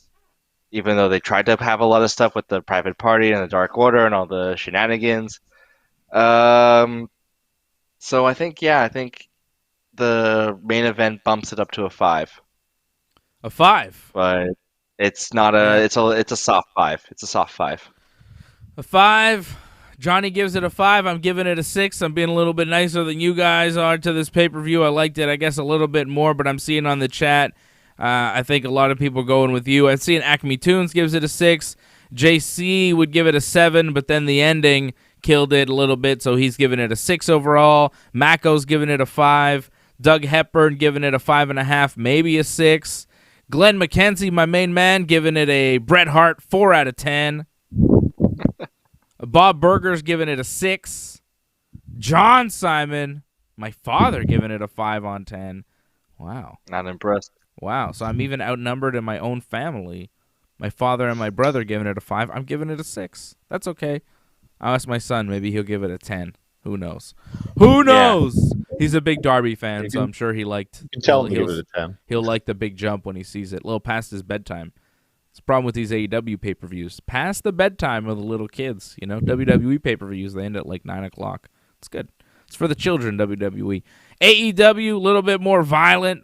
Even though they tried to have a lot of stuff with the Private Party and the Dark Order and all the shenanigans. So I think the main event bumps it up to a 5. A 5. But it's not it's a soft 5. It's a soft 5. A 5. Johnny gives it a 5. I'm giving it a 6. I'm being a little bit nicer than you guys are to this pay-per-view. I liked it, I guess, a little bit more, but I'm seeing on the chat, I think a lot of people are going with you. I'm seeing Acme Tunes gives it a 6. JC would give it a 7, but then the ending killed it a little bit, so he's giving it a 6 overall. Mako's giving it a 5. Doug Hepburn giving it a 5.5, maybe a 6. Glenn McKenzie, my main man, giving it a Bret Hart 4 out of 10. Bob Burger's giving it a 6. John Simon, my father, giving it a 5 on 10. Wow. Not impressed. Wow. So I'm even outnumbered in my own family. My father and my brother giving it a 5. I'm giving it a 6. That's okay. I'll ask my son. Maybe he'll give it a 10. Who knows? Who knows? Yeah. He's a big Darby fan, so I'm sure he liked. You can tell him to give it a 10. He'll like the big jump when he sees it. A little past his bedtime. It's the problem with these AEW pay-per-views. Past the bedtime of the little kids, WWE pay-per-views, they end at 9 o'clock. It's good. It's for the children, WWE. AEW, a little bit more violent.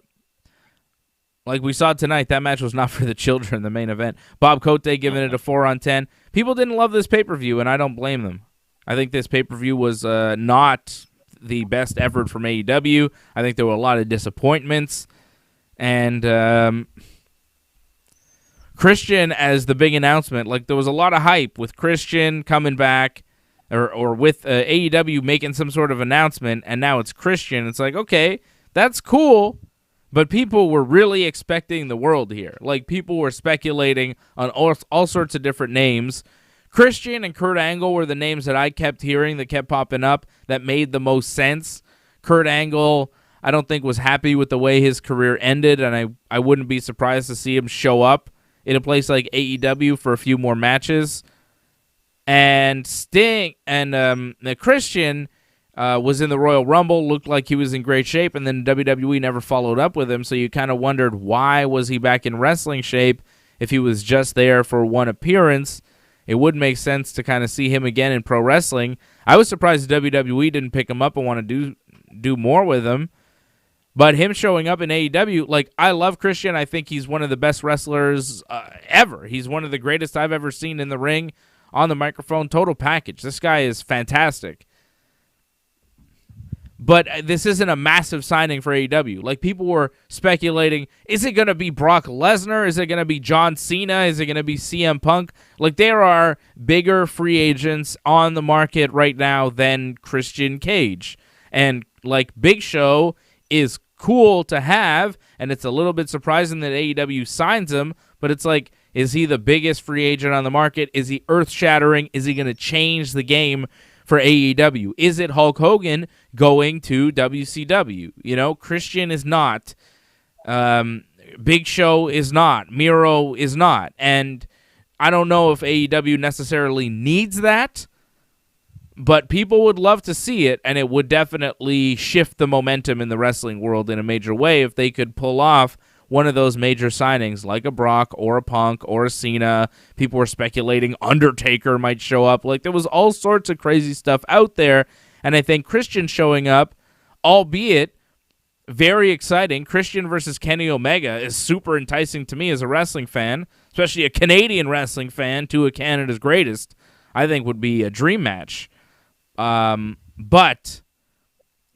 Like we saw tonight, that match was not for the children, the main event. Bob Cote giving it a 4 on 10. People didn't love this pay-per-view, and I don't blame them. I think this pay-per-view was not the best effort from AEW. I think there were a lot of disappointments. And Christian as the big announcement, there was a lot of hype with Christian coming back or with AEW making some sort of announcement, and now it's Christian. It's okay, that's cool, but people were really expecting the world here. People were speculating on all sorts of different names. Christian and Kurt Angle were the names that I kept hearing that kept popping up that made the most sense. Kurt Angle, I don't think, was happy with the way his career ended, and I wouldn't be surprised to see him show up in a place like AEW for a few more matches. And Sting and Christian was in the Royal Rumble, looked like he was in great shape, and then WWE never followed up with him, so you kind of wondered why was he back in wrestling shape if he was just there for one appearance. It would make sense to kind of see him again in pro wrestling. I was surprised WWE didn't pick him up and want to do more with him. But him showing up in AEW, I love Christian. I think he's one of the best wrestlers ever. He's one of the greatest I've ever seen in the ring, on the microphone, total package. This guy is fantastic. But this isn't a massive signing for AEW. People were speculating, is it going to be Brock Lesnar? Is it going to be John Cena? Is it going to be CM Punk? There are bigger free agents on the market right now than Christian Cage. And, Big Show is cool to have, and it's a little bit surprising that AEW signs him, but it's is he the biggest free agent on the market? Is he earth-shattering? Is he going to change the game for AEW? Is it Hulk Hogan going to WCW? Christian is not. Big Show is not. Miro is not. And I don't know if AEW necessarily needs that. But people would love to see it, and it would definitely shift the momentum in the wrestling world in a major way if they could pull off one of those major signings like a Brock or a Punk or a Cena. People were speculating Undertaker might show up. Like, there was all sorts of crazy stuff out there, and I think Christian showing up, albeit very exciting. Christian versus Kenny Omega is super enticing to me as a wrestling fan, especially a Canadian wrestling fan, two of Canada's greatest. I think would be a dream match. But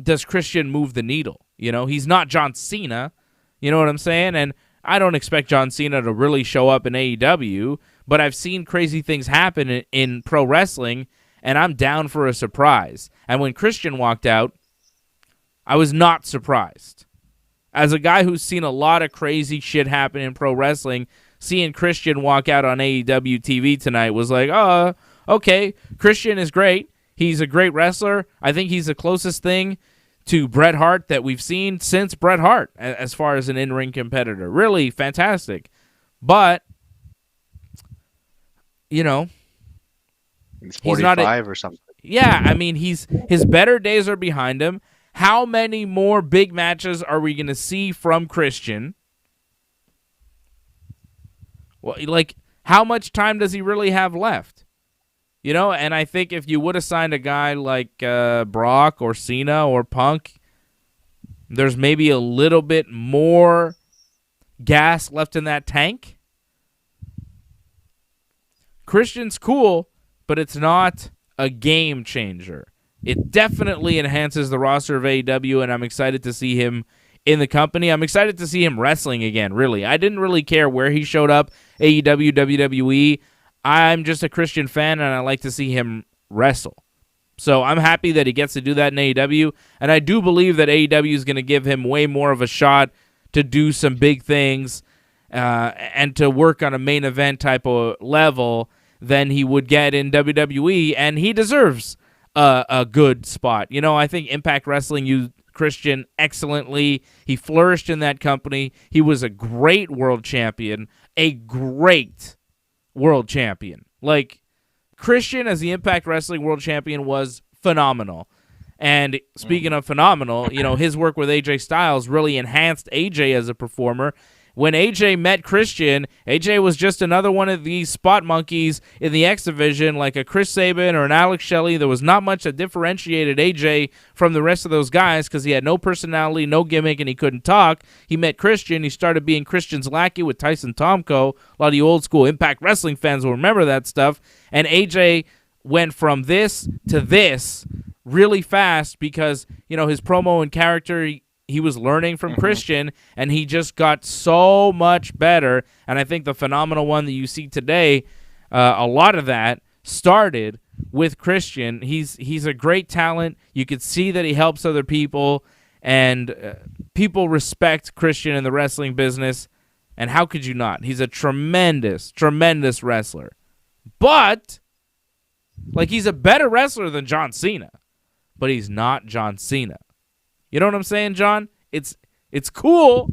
does Christian move the needle? You know, he's not John Cena. You know what I'm saying? And I don't expect John Cena to really show up in AEW, but I've seen crazy things happen in pro wrestling, and I'm down for a surprise. And when Christian walked out, I was not surprised. As a guy who's seen a lot of crazy shit happen in pro wrestling, seeing Christian walk out on AEW TV tonight was like, oh, okay, Christian is great. He's a great wrestler. I think he's the closest thing to Bret Hart that we've seen since Bret Hart as far as an in-ring competitor. Really fantastic. But, you know, he's 45 or something. Yeah, I mean, his better days are behind him. How many more big matches are we going to see from Christian? Well, like, how much time does he really have left? You know, and I think if you would have signed a guy like Brock or Cena or Punk, there's maybe a little bit more gas left in that tank. Christian's cool, but it's not a game changer. It definitely enhances the roster of AEW, and I'm excited to see him in the company. I'm excited to see him wrestling again, really. I didn't really care where he showed up, AEW, WWE. I'm just a Christian fan, and I like to see him wrestle. So I'm happy that he gets to do that in AEW, and I do believe that AEW is going to give him way more of a shot to do some big things and to work on a main event type of level than he would get in WWE, and he deserves a good spot. You know, I think Impact Wrestling used Christian excellently. He flourished in that company. He was a great world champion, a great world champion. Like, Christian as the Impact Wrestling world champion was phenomenal. And speaking of phenomenal, you know, his work with AJ Styles really enhanced AJ as a performer. When AJ met Christian, AJ was just another one of these spot monkeys in the X Division, like a Chris Sabin or an Alex Shelley. There was not much that differentiated AJ from the rest of those guys because he had no personality, no gimmick, and he couldn't talk. He met Christian. He started being Christian's lackey with Tyson Tomko. A lot of you old school Impact Wrestling fans will remember that stuff. And AJ went from this to this really fast because, you know, his promo and character, he was learning from Christian, and he just got so much better. And I think the phenomenal one that you see today, a lot of that started with Christian. He's a great talent. You could see that he helps other people, and people respect Christian in the wrestling business. And how could you not? He's a tremendous, tremendous wrestler. But, like, he's a better wrestler than John Cena. But he's not John Cena. You know what I'm saying, John? It's cool,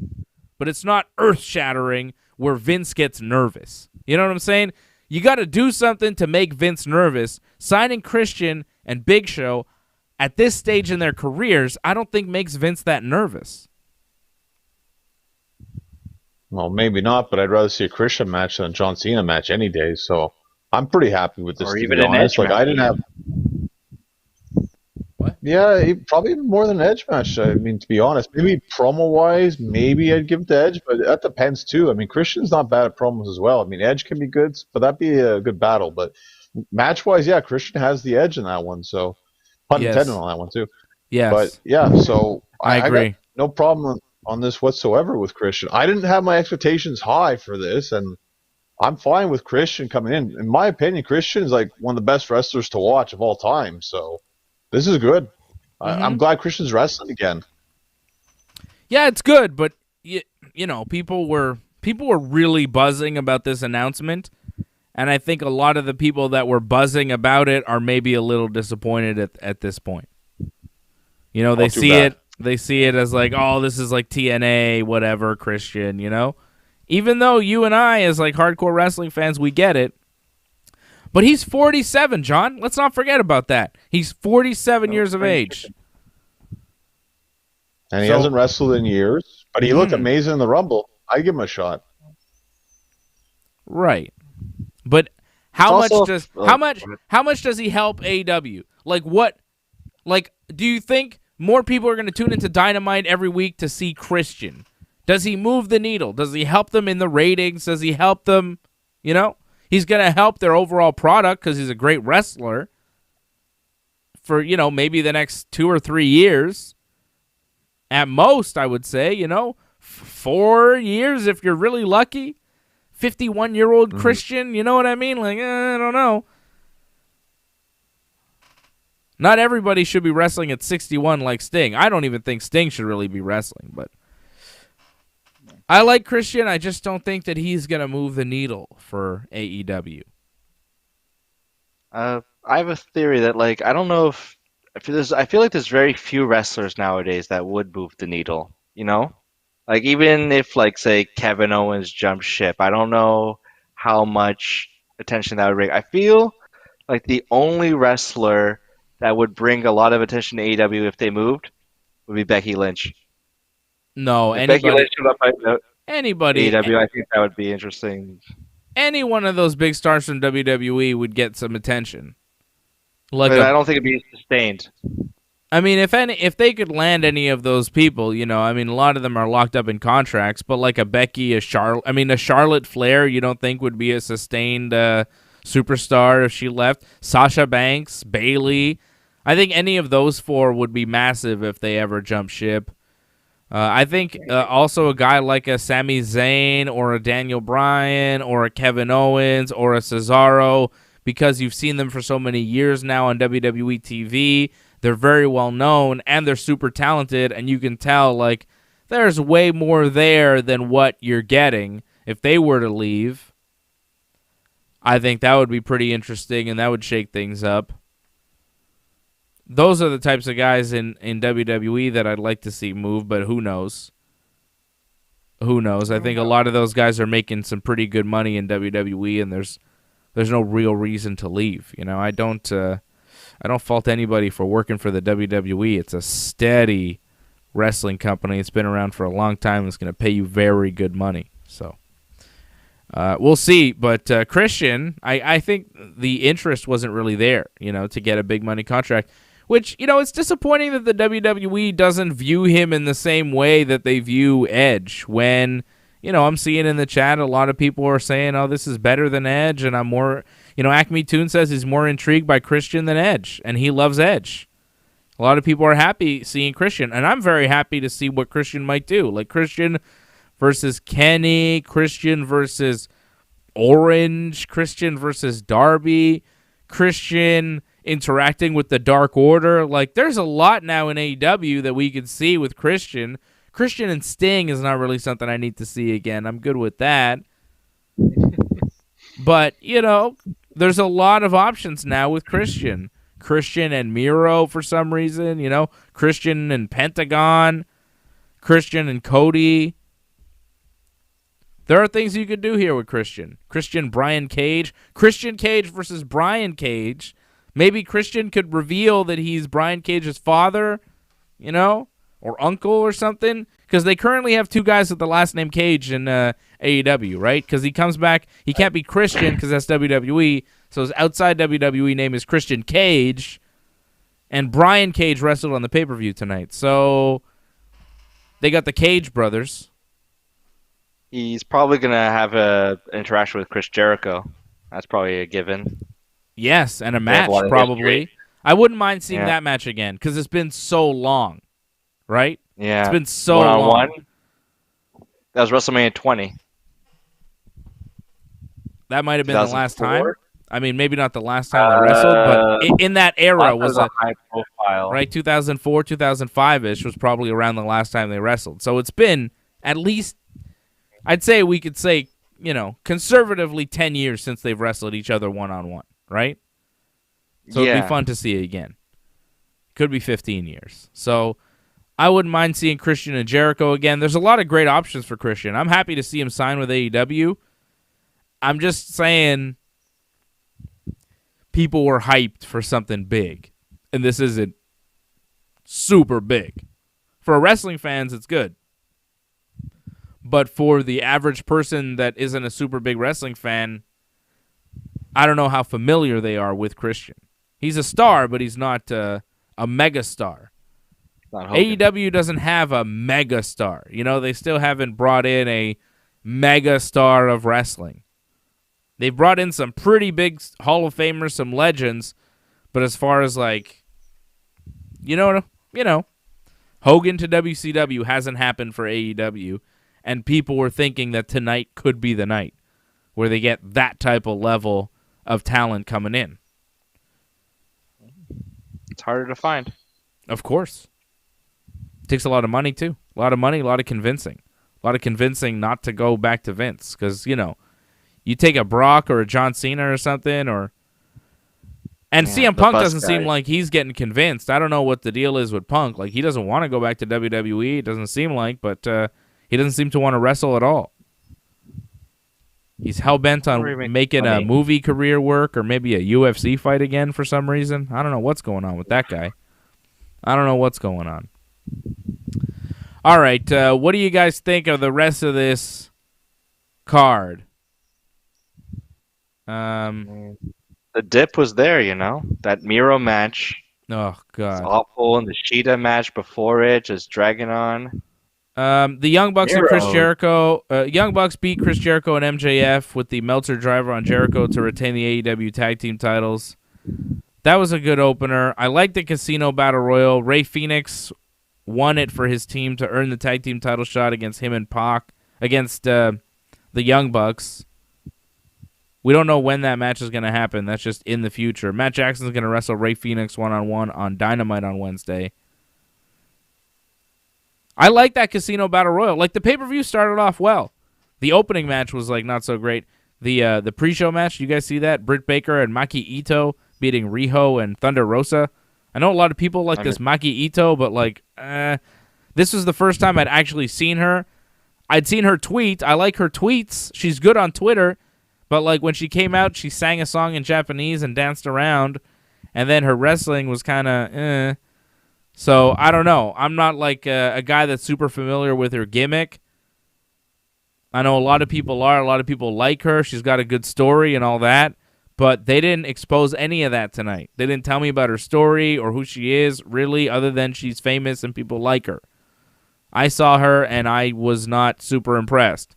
but it's not earth-shattering where Vince gets nervous. You know what I'm saying? You got to do something to make Vince nervous. Signing Christian and Big Show at this stage in their careers, I don't think makes Vince that nervous. Well, maybe not, but I'd rather see a Christian match than a John Cena match any day. So I'm pretty happy with this. Or even an Edge match. I didn't have. What? Yeah, probably more than an Edge match. I mean, to be honest, maybe promo-wise, maybe I'd give it to Edge, but that depends too. I mean, Christian's not bad at promos as well. I mean, Edge can be good, but that'd be a good battle. But match-wise, yeah, Christian has the edge in that one. So, pun intended on that one too. Yes. But yeah, so I agree. I got no problem on this whatsoever with Christian. I didn't have my expectations high for this, and I'm fine with Christian coming in. In my opinion, Christian is like one of the best wrestlers to watch of all time. So this is good. I'm glad Christian's wrestling again. Yeah, it's good, but you know, people were really buzzing about this announcement, and I think a lot of the people that were buzzing about it are maybe a little disappointed at this point. You know, they see it as like, oh, this is like TNA, whatever, Christian, you know? Even though you and I, as like hardcore wrestling fans, we get it. But he's 47, John. Let's not forget about that. He's 47 years of age. And he hasn't wrestled in years, but he looked amazing in the Rumble. I'd give him a shot. Right. But how much does he help AEW? Like what? Like, do you think more people are going to tune into Dynamite every week to see Christian? Does he move the needle? Does he help them in the ratings? Does he help them? You know, he's going to help their overall product because he's a great wrestler for, you know, maybe the next 2 or 3 years. At most, I would say, you know, 4 years if you're really lucky. 51-year-old Christian, you know what I mean? Like, I don't know. Not everybody should be wrestling at 61 like Sting. I don't even think Sting should really be wrestling, but I like Christian. I just don't think that he's going to move the needle for AEW. I have a theory that, like, I don't know if I feel like there's very few wrestlers nowadays that would move the needle, you know? Like, even if, like, say, Kevin Owens jumped ship, I don't know how much attention that would bring. I feel like the only wrestler that would bring a lot of attention to AEW if they moved would be Becky Lynch. No, if Becky Lynch showed up at anybody, AEW, I think that would be interesting. Any one of those big stars from WWE would get some attention. Like, but I don't think it'd be sustained. I mean, if they could land any of those people, you know, I mean, a lot of them are locked up in contracts, but like a Becky, a Charlotte Flair, you don't think would be a sustained superstar if she left? Sasha Banks, Bayley, I think any of those four would be massive if they ever jump ship. I think also a guy like a Sami Zayn or a Daniel Bryan or a Kevin Owens or a Cesaro, because you've seen them for so many years now on WWE TV. They're very well known, and they're super talented, and you can tell, like, there's way more there than what you're getting. If they were to leave, I think that would be pretty interesting, and that would shake things up. Those are the types of guys in WWE that I'd like to see move, but who knows? Who knows? I think a lot of those guys are making some pretty good money in WWE, and there's no real reason to leave. You know, I don't fault anybody for working for the WWE. It's a steady wrestling company. It's been around for a long time. It's going to pay you very good money. So we'll see. But Christian, I think the interest wasn't really there, you know, to get a big money contract, which, you know, it's disappointing that the WWE doesn't view him in the same way that they view Edge. When, you know, I'm seeing in the chat a lot of people are saying, oh, this is better than Edge, and I'm more... You know, Acme Toon says he's more intrigued by Christian than Edge, and he loves Edge. A lot of people are happy seeing Christian, and I'm very happy to see what Christian might do. Like Christian versus Kenny, Christian versus Orange, Christian versus Darby, Christian interacting with the Dark Order. Like, there's a lot now in AEW that we could see with Christian. Christian and Sting is not really something I need to see again. I'm good with that. But, you know, there's a lot of options now with Christian. Christian and Miro for some reason, you know. Christian and Pentagon. Christian and Cody. There are things you could do here with Christian. Christian, Brian Cage. Christian Cage versus Brian Cage. Maybe Christian could reveal that he's Brian Cage's father, you know, or uncle or something. Because they currently have two guys with the last name Cage in AEW, right? Because he comes back, he can't be Christian because that's WWE. So his outside WWE name is Christian Cage. And Brian Cage wrestled on the pay-per-view tonight. So they got the Cage brothers. He's probably going to have an interaction with Chris Jericho. That's probably a given. Yes, and a match, probably. I wouldn't mind seeing that match again because it's been so long, right? Yeah. It's been so long. That was WrestleMania 20. That might have been the last time. I mean, maybe not the last time they wrestled, but in that era was a high profile. Right, 2004, 2005-ish was probably around the last time they wrestled. So it's been at least, I'd say we could say, you know, conservatively 10 years since they've wrestled each other one-on-one, right? So it'd be fun to see it again. Could be 15 years. So I wouldn't mind seeing Christian and Jericho again. There's a lot of great options for Christian. I'm happy to see him sign with AEW. I'm just saying, people were hyped for something big. And this isn't super big. For wrestling fans, it's good. But for the average person that isn't a super big wrestling fan, I don't know how familiar they are with Christian. He's a star, but he's not a mega star. AEW doesn't have a mega star. You know, they still haven't brought in a mega star of wrestling. They've brought in some pretty big Hall of Famers, some legends, but as far as like, you know, Hogan to WCW hasn't happened for AEW, and people were thinking that tonight could be the night where they get that type of level of talent coming in. It's harder to find. Of course. It takes a lot of money, too. A lot of money, a lot of convincing. A lot of convincing not to go back to Vince. Because, you know, you take a Brock or a John Cena or something, or... And CM Punk doesn't seem like he's getting convinced. I don't know what the deal is with Punk. Like, he doesn't want to go back to WWE. It doesn't seem like, but he doesn't seem to want to wrestle at all. He's hell-bent on making a movie career work or maybe a UFC fight again for some reason. I don't know what's going on with that guy. I don't know what's going on. All right, what do you guys think of the rest of this card? The dip was there, you know? That Miro match. Oh, God. It's awful. And the Shida match before it, just dragging on. The Young Bucks and Chris Jericho. Young Bucks beat Chris Jericho and MJF with the Meltzer driver on Jericho to retain the AEW tag team titles. That was a good opener. I like the Casino Battle Royal. Rey Fenix won it for his team to earn the tag team title shot against him and Pac, against the Young Bucks. We don't know when that match is going to happen. That's just in the future. Matt Jackson's going to wrestle Rey Fenix one-on-one on Dynamite on Wednesday. I like that Casino Battle Royal. Like, the pay-per-view started off well. The opening match was, like, not so great. The pre-show match, you guys see that? Britt Baker and Maki Ito beating Riho and Thunder Rosa. I know a lot of people like this Maki Ito, but, like, this was the first time I'd actually seen her. I'd seen her tweet. I like her tweets. She's good on Twitter. But, like, when she came out, she sang a song in Japanese and danced around. And then her wrestling was kind of, So, I don't know. I'm not, like, a guy that's super familiar with her gimmick. I know a lot of people are. A lot of people like her. She's got a good story and all that. But they didn't expose any of that tonight. They didn't tell me about her story or who she is, really, other than she's famous and people like her. I saw her, and I was not super impressed.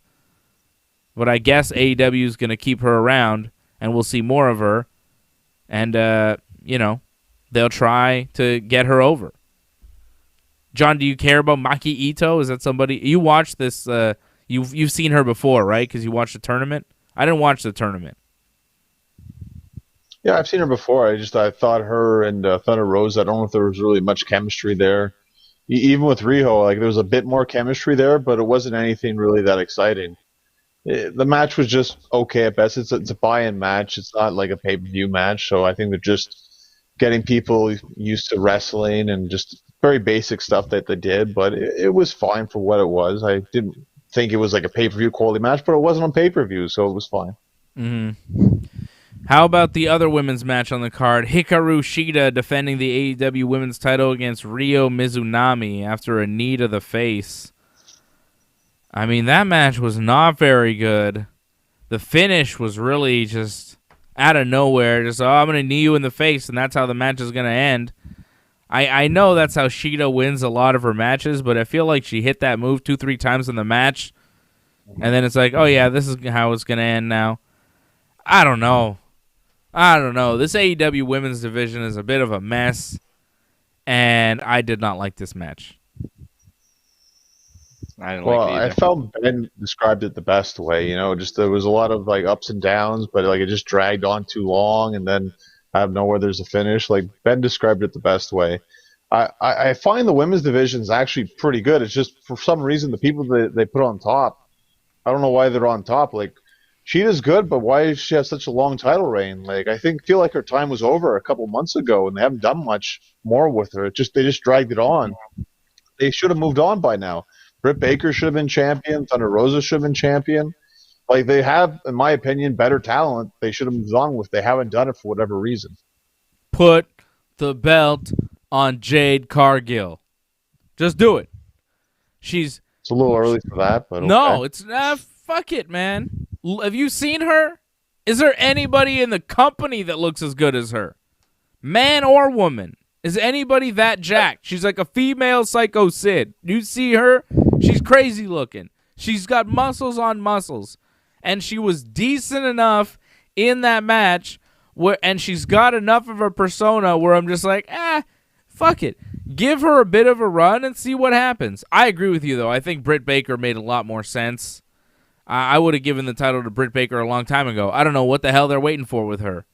But I guess AEW is going to keep her around, and we'll see more of her. And, they'll try to get her over. John, do you care about Maki Ito? Is that somebody... You watched this... You've seen her before, right? Because you watched the tournament? I didn't watch the tournament. Yeah, I've seen her before. I thought her and Thunder Rosa, I don't know if there was really much chemistry there. Even with Riho, like, there was a bit more chemistry there, but it wasn't anything really that exciting. The match was just okay at best. It's a buy-in match. It's not like a pay-per-view match, so I think they're just getting people used to wrestling and just very basic stuff that they did, but it was fine for what it was. I didn't think it was like a pay-per-view quality match, but it wasn't on pay-per-view, so it was fine. Mm-hmm. How about the other women's match on the card? Hikaru Shida defending the AEW women's title against Ryo Mizunami after a knee to the face. I mean, that match was not very good. The finish was really just out of nowhere. Just, I'm going to knee you in the face, and that's how the match is going to end. I know that's how Shida wins a lot of her matches, but I feel like she hit that move 2-3 times in the match, and then it's like, oh, yeah, this is how it's going to end now. I don't know. This AEW women's division is a bit of a mess, and I did not like this match. I felt Ben described it the best way. Just there was a lot of like ups and downs, but like it just dragged on too long, and then out of nowhere there's a finish. Like Ben described it the best way. I find the women's division is actually pretty good. It's just for some reason the people that they put on top, I don't know why they're on top. Like Sheeta's good, but why does she have such a long title reign? Like I feel like her time was over a couple months ago, and they haven't done much more with her. They just dragged it on. They should have moved on by now. Britt Baker should have been champion. Thunder Rosa should have been champion. Like, they have, in my opinion, better talent. They should have moved on with. They haven't done it for whatever reason. Put the belt on Jade Cargill. Just do it. It's a little early for that, but okay. No, it's fuck it, man. Have you seen her? Is there anybody in the company that looks as good as her? Man or woman? Is anybody that jacked? She's like a female Psycho Sid. You see her? She's crazy looking. She's got muscles on muscles. And she was decent enough in that match, and she's got enough of a persona where I'm just like, fuck it. Give her a bit of a run and see what happens. I agree with you, though. I think Britt Baker made a lot more sense. I would have given the title to Britt Baker a long time ago. I don't know what the hell they're waiting for with her.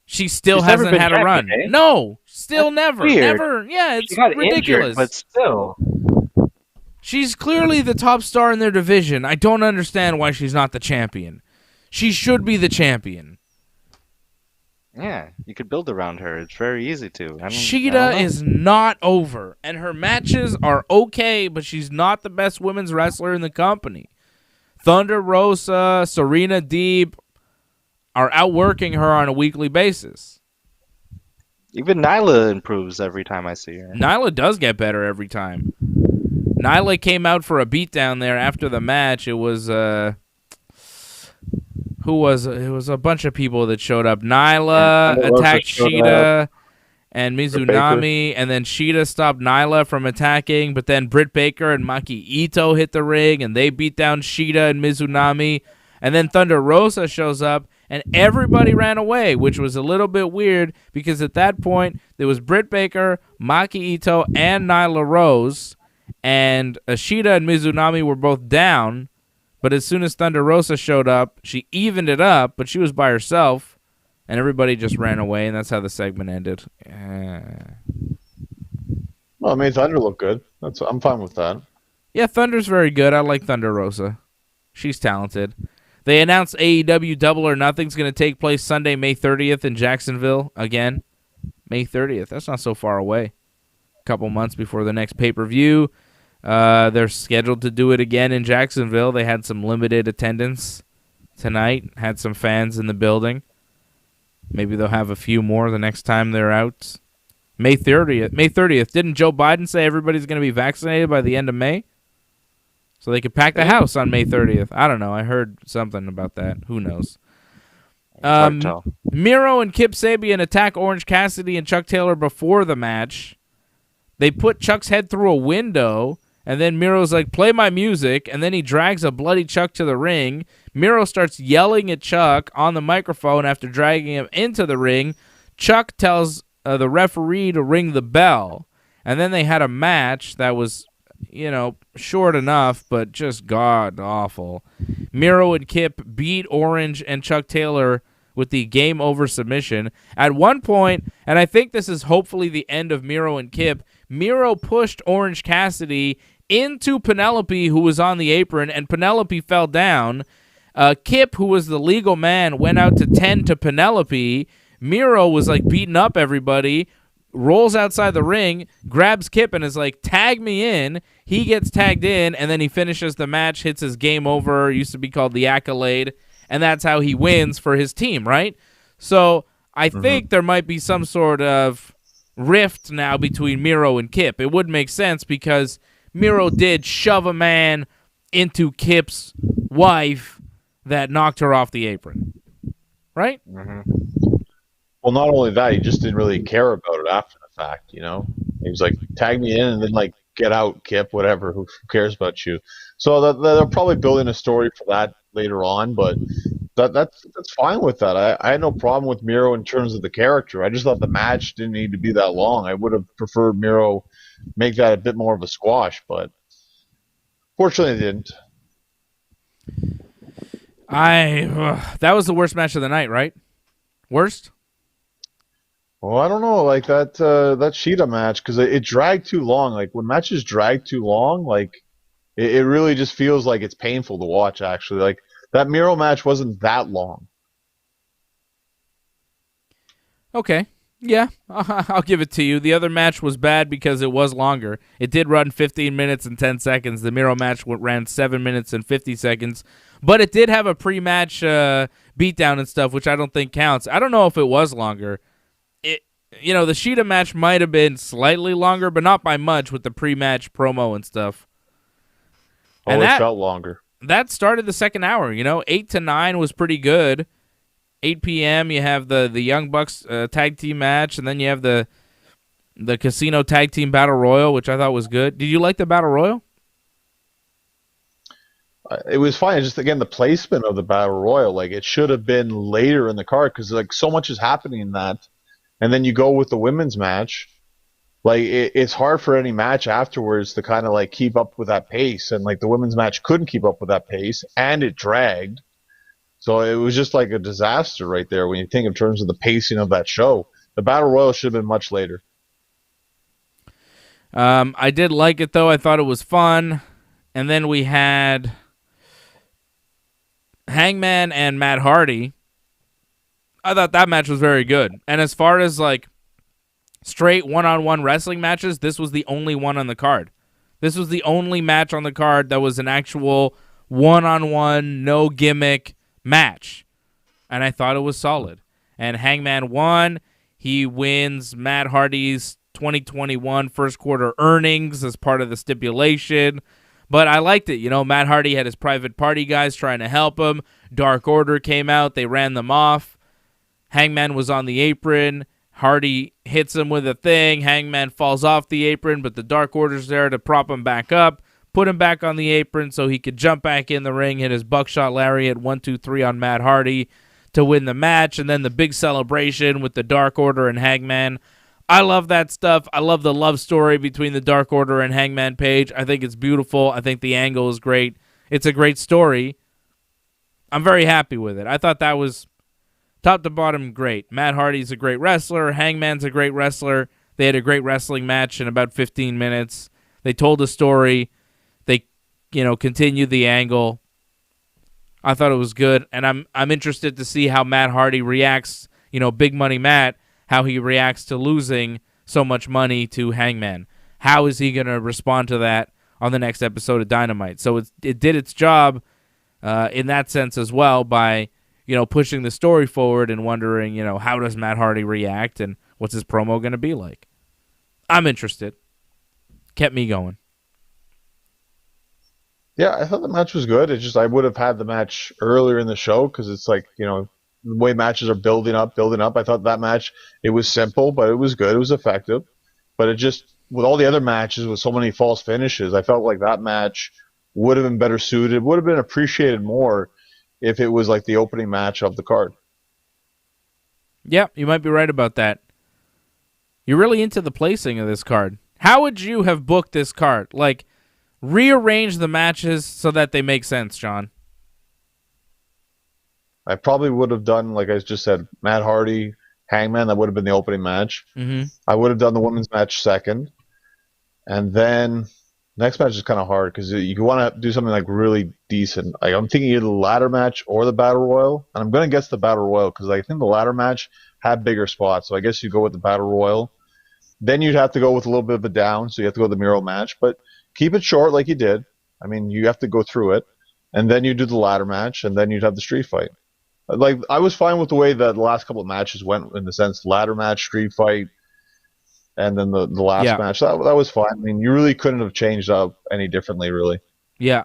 She still hasn't had a run. Eh? No, still never. Weird. Never. Yeah, it's she got ridiculous. Injured, but still. She's clearly the top star in their division. I don't understand why she's not the champion. She should be the champion. Yeah, you could build around her. It's very easy to. Shida is not over, and her matches are okay, but she's not the best women's wrestler in the company. Thunder Rosa, Serena Deeb are outworking her on a weekly basis. Even Nyla improves every time I see her. Nyla does get better every time. Nyla came out for a beatdown there after the match. It was who was it? It was a bunch of people that showed up. Nyla attacked Shida and Mizunami, and then Shida stopped Nyla from attacking, but then Britt Baker and Maki Ito hit the ring, and they beat down Shida and Mizunami, and then Thunder Rosa shows up, and everybody ran away, which was a little bit weird, because at that point, there was Britt Baker, Maki Ito, and Nyla Rose, and Shida and Mizunami were both down, but as soon as Thunder Rosa showed up, she evened it up, but she was by herself, and everybody just ran away, and that's how the segment ended. Well, I mean, Thunder looked good. I'm fine with that. Yeah, Thunder's very good. I like Thunder Rosa. She's talented. They announced AEW Double or Nothing's going to take place Sunday, May 30th in Jacksonville again. May 30th. That's not so far away. A couple months before the next pay-per-view. They're scheduled to do it again in Jacksonville. They had some limited attendance tonight. Had some fans in the building. Maybe they'll have a few more the next time they're out. May 30th. May 30th. Didn't Joe Biden say everybody's going to be vaccinated by the end of May? So they could pack the house on May 30th. I don't know. I heard something about that. Who knows? Miro and Kip Sabian attack Orange Cassidy and Chuck Taylor before the match. They put Chuck's head through a window, and then Miro's like, play my music, and then he drags a bloody Chuck to the ring. Miro starts yelling at Chuck on the microphone after dragging him into the ring. Chuck tells the referee to ring the bell, and then they had a match that was, short enough, but just god-awful. Miro and Kip beat Orange and Chuck Taylor with the game-over submission. At one point, and I think this is hopefully the end of Miro and Kip, Miro pushed Orange Cassidy into Penelope, who was on the apron, and Penelope fell down. Kip, who was the legal man, went out to tend to Penelope. Miro was like beating up everybody, rolls outside the ring, grabs Kip and is like, tag me in. He gets tagged in, and then he finishes the match, hits his game over, used to be called the Accolade, and that's how he wins for his team, right? So I think there might be some sort of rift now between Miro and Kip. It would make sense because Miro did shove a man into Kip's wife that knocked her off the apron, right? Well, not only that, he just didn't really care about it after the fact, He was like, tag me in and then, like, get out, Kip, whatever, who cares about you? So they're probably building a story for that later on, but that's fine with that. I had no problem with Miro in terms of the character. I just thought the match didn't need to be that long. I would have preferred Miro make that a bit more of a squash, but fortunately it didn't. That was the worst match of the night, right? Worst? Well, I don't know, like that Shida match, because it dragged too long. Like when matches drag too long, like it really just feels like it's painful to watch. Actually, like that Miro match wasn't that long. Okay, Yeah, I'll give it to you. The other match was bad because it was longer. It did run 15 minutes and 10 seconds. The Miro match ran 7 minutes and 50 seconds. But it did have a pre-match beatdown and stuff, which I don't think counts. I don't know if it was longer. The Sheeta match might have been slightly longer, but not by much with the pre-match promo and stuff. And it felt longer. That started the second hour. 8 to 9 was pretty good. 8 p.m. you have the Young Bucks tag team match, and then you have the Casino Tag Team Battle Royal, which I thought was good. Did you like the Battle Royal? It was fine. Just again, the placement of the Battle Royal, like it should have been later in the card because like so much is happening in that, and then you go with the women's match. Like it's hard for any match afterwards to kind of like keep up with that pace, and like the women's match couldn't keep up with that pace, and it dragged. So it was just like a disaster right there when you think in terms of the pacing of that show. The Battle Royal should have been much later. I did like it, though. I thought it was fun. And then we had Hangman and Matt Hardy. I thought that match was very good. And as far as like straight one-on-one wrestling matches, this was the only one on the card. This was the only match on the card that was an actual one-on-one, no gimmick match, and I thought it was solid. And Hangman won. He wins Matt Hardy's 2021 first quarter earnings as part of the stipulation. But I liked it. Matt Hardy had his private party guys trying to help him. Dark Order came out. They ran them off. Hangman was on the apron. Hardy hits him with a thing. Hangman falls off the apron, but the Dark Order's there to prop him back up. Put him back on the apron so he could jump back in the ring, hit his buckshot lariat 1, 2, 3 on Matt Hardy to win the match, and then the big celebration with the Dark Order and Hangman. I love that stuff. I love the love story between the Dark Order and Hangman Page. I think it's beautiful. I think the angle is great. It's a great story. I'm very happy with it. I thought that was top to bottom great. Matt Hardy's a great wrestler. Hangman's a great wrestler. They had a great wrestling match in about 15 minutes. They told a story. Continue the angle. I thought it was good, and I'm interested to see how Matt Hardy reacts, Big Money Matt, how he reacts to losing so much money to Hangman. How is he going to respond to that on the next episode of Dynamite? So it did its job in that sense as well by, pushing the story forward and wondering, how does Matt Hardy react and what's his promo going to be like? I'm interested. Kept me going. Yeah, I thought the match was good. It's just I would have had the match earlier in the show because it's like, the way matches are building up. I thought that match, it was simple, but it was good. It was effective. But it just, with all the other matches with so many false finishes, I felt like that match would have been better suited, would have been appreciated more if it was like the opening match of the card. Yeah, you might be right about that. You're really into the placing of this card. How would you have booked this card? Like, rearrange the matches so that they make sense, John. I probably would have done, like I just said, Matt Hardy, Hangman. That would have been the opening match. Mm-hmm. I would have done the women's match second. And then next match is kind of hard because you want to do something like really decent. Like I'm thinking either the ladder match or the Battle Royal. And I'm going to guess the Battle Royal because I think the ladder match had bigger spots. So I guess you go with the Battle Royal. Then you'd have to go with a little bit of a down. So you have to go with the Miro match. But keep it short like you did. I mean, you have to go through it. And then you do the ladder match. And then you'd have the street fight. Like, I was fine with the way that the last couple of matches went in the sense ladder match, street fight, and then the last match. That was fine. I mean, you really couldn't have changed up any differently, really. Yeah.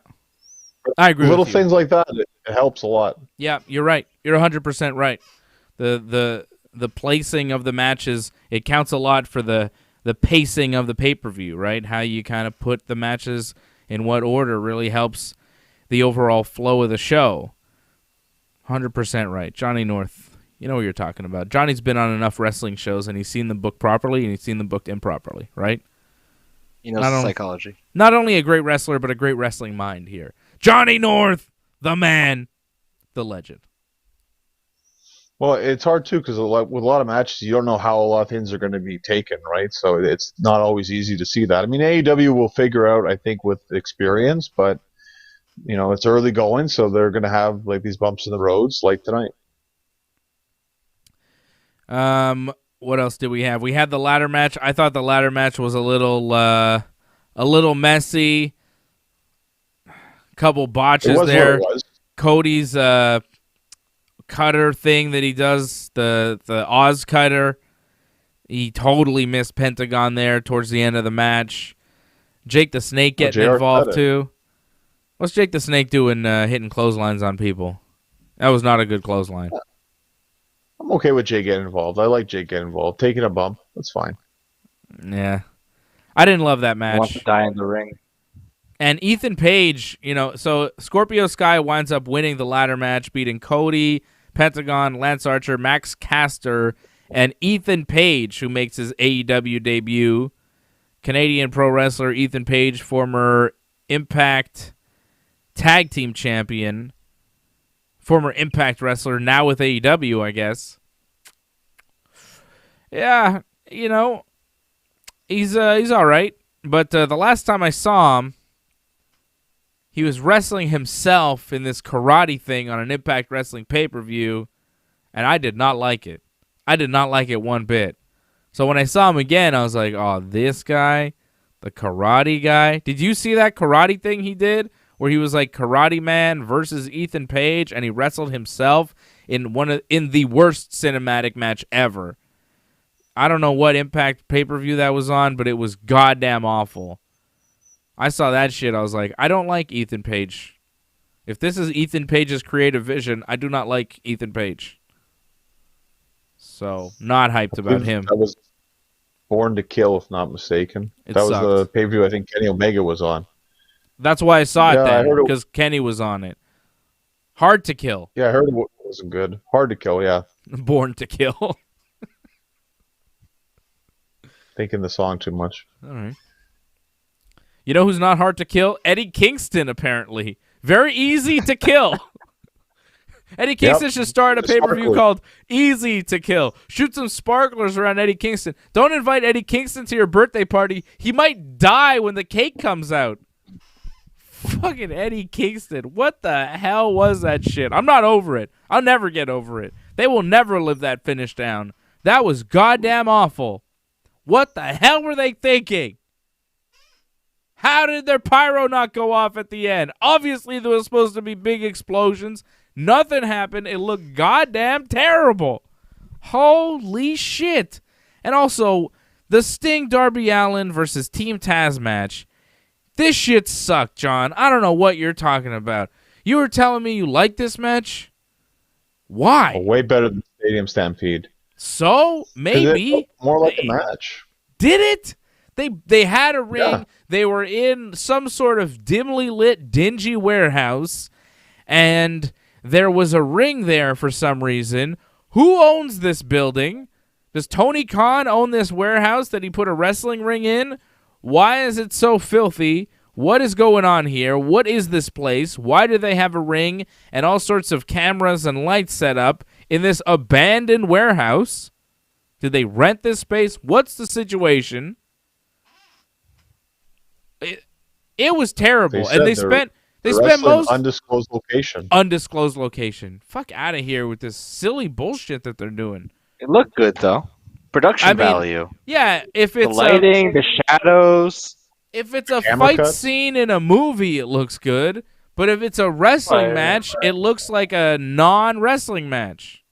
I agree Little with you. things like that, it helps a lot. Yeah, you're right. You're 100% right. The placing of the matches, it counts a lot for the pacing of the pay-per-view, right? How you kind of put the matches in what order really helps the overall flow of the show. 100% right. Johnny North, you know what you're talking about. Johnny's been on enough wrestling shows, and he's seen them booked properly, and he's seen them booked improperly, right? He knows psychology. Not only a great wrestler, but a great wrestling mind here. Johnny North, the man, the legend. Well, it's hard, too, because with a lot of matches, you don't know how a lot of things are going to be taken, right? So it's not always easy to see that. I mean, AEW will figure out, I think, with experience, but it's early going, so they're going to have like these bumps in the roads like tonight. What else did we have? We had the ladder match. I thought the ladder match was a little messy. Couple botches there. What it was. Cody's cutter thing that he does, the Oz cutter. He totally missed Pentagon there towards the end of the match. Jake the Snake getting involved too. What's Jake the Snake doing hitting clotheslines on people? That was not a good clothesline. I'm okay with Jay getting involved. I like Jay getting involved. Taking a bump, that's fine. Yeah. I didn't love that match. I want to die in the ring. And Ethan Page, so Scorpio Sky winds up winning the ladder match, beating Cody, Pentagon, Lance Archer, Max Caster, and Ethan Page, who makes his AEW debut. Canadian pro wrestler Ethan Page, former Impact Tag Team Champion, former Impact wrestler, now with AEW, I guess. Yeah, he's all right. But the last time I saw him, he was wrestling himself in this karate thing on an Impact Wrestling pay-per-view, and I did not like it. I did not like it one bit. So when I saw him again, I was like, oh, this guy, the karate guy. Did you see that karate thing he did where he was like Karate Man versus Ethan Page, and he wrestled himself in the worst cinematic match ever? I don't know what Impact pay-per-view that was on, but it was goddamn awful. I saw that shit. I was like, I don't like Ethan Page. If this is Ethan Page's creative vision, I do not like Ethan Page. So, not hyped about him. That was Born to Kill, if not mistaken. That was the pay-per-view I think Kenny Omega was on. That's why I saw it then, because Kenny was on it. Hard to Kill. Yeah, I heard it wasn't good. Hard to Kill, yeah. Born to Kill. Thinking the song too much. All right. You know who's not hard to kill? Eddie Kingston, apparently. Very easy to kill. Eddie Kingston should start a pay-per-view called Easy to Kill. Shoot some sparklers around Eddie Kingston. Don't invite Eddie Kingston to your birthday party. He might die when the cake comes out. Fucking Eddie Kingston. What the hell was that shit? I'm not over it. I'll never get over it. They will never live that finish down. That was goddamn awful. What the hell were they thinking? How did their pyro not go off at the end? Obviously, there was supposed to be big explosions. Nothing happened. It looked goddamn terrible. Holy shit. And also, the Sting Darby Allin versus Team Taz match. This shit sucked, John. I don't know what you're talking about. You were telling me you liked this match? Why? Way better than Stadium Stampede. So, maybe. More like a match. Did it? They had a ring. Yeah. They were in some sort of dimly lit, dingy warehouse, and there was a ring there for some reason. Who owns this building? Does Tony Khan own this warehouse that he put a wrestling ring in? Why is it so filthy? What is going on here? What is this place? Why do they have a ring and all sorts of cameras and lights set up in this abandoned warehouse? Did they rent this space? What's the situation? It was terrible, and they spent most undisclosed location. Fuck out of here with this silly bullshit that they're doing. It looked good though. Production value. Yeah, if it's the lighting, the shadows. If it's a fight scene in a movie, it looks good. But if it's a wrestling match, it looks like a non-wrestling match.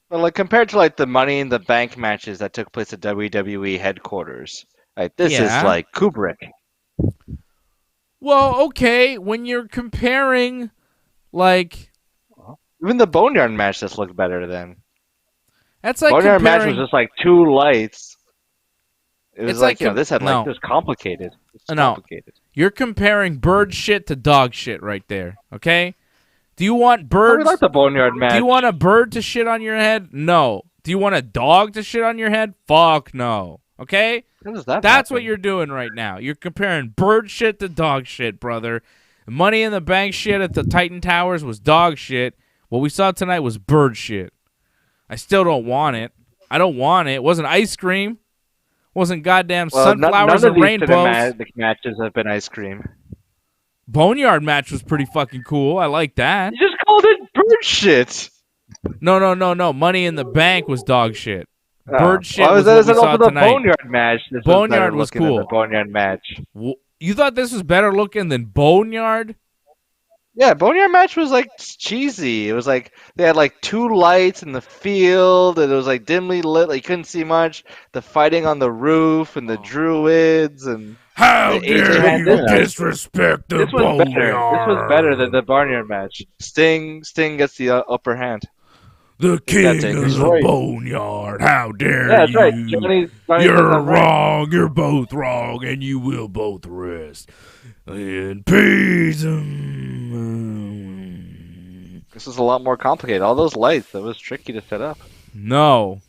Well, like compared to like the Money in the Bank matches that took place at WWE headquarters, like this is like Kubrick. Well, okay, when you're comparing, like... Even the Boneyard match just looked better then. That's like Boneyard match was just like two lights. It was like this had like this complicated. Complicated. You're comparing bird shit to dog shit right there, okay? Do you want birds... I like the Boneyard match. Do you want a bird to shit on your head? No. Do you want a dog to shit on your head? Fuck no. Okay? That's what you're doing right now. You're comparing bird shit to dog shit, brother. Money in the Bank shit at the Titan Towers was dog shit. What we saw tonight was bird shit. I still don't want it. I don't want it. It wasn't ice cream. It wasn't goddamn sunflowers and rainbows. None of these matches have been ice cream. Boneyard match was pretty fucking cool. I like that. You just called it bird shit. No. Money in the Bank was dog shit. bird shit well, was that what was we saw also the tonight. Boneyard match. This Boneyard was was better looking than cool. the Boneyard match. You thought this was better looking than Boneyard? Yeah, Boneyard match was like cheesy. It was like they had like 2 lights in the field, and it was like dimly lit. Like you couldn't see much. The fighting on the roof and the druids and How the AJ dare had you disrespect the this was better. This was better than Boneyard? the Barnyard match. Sting gets the upper hand. The He's got king taken. of He's the right. Boneyard. How dare Yeah, that's right. you? Johnny's You're got that right. wrong. You're both wrong, and you will both rest in peace. This is a lot more complicated. All those lights, that was tricky to set up. No,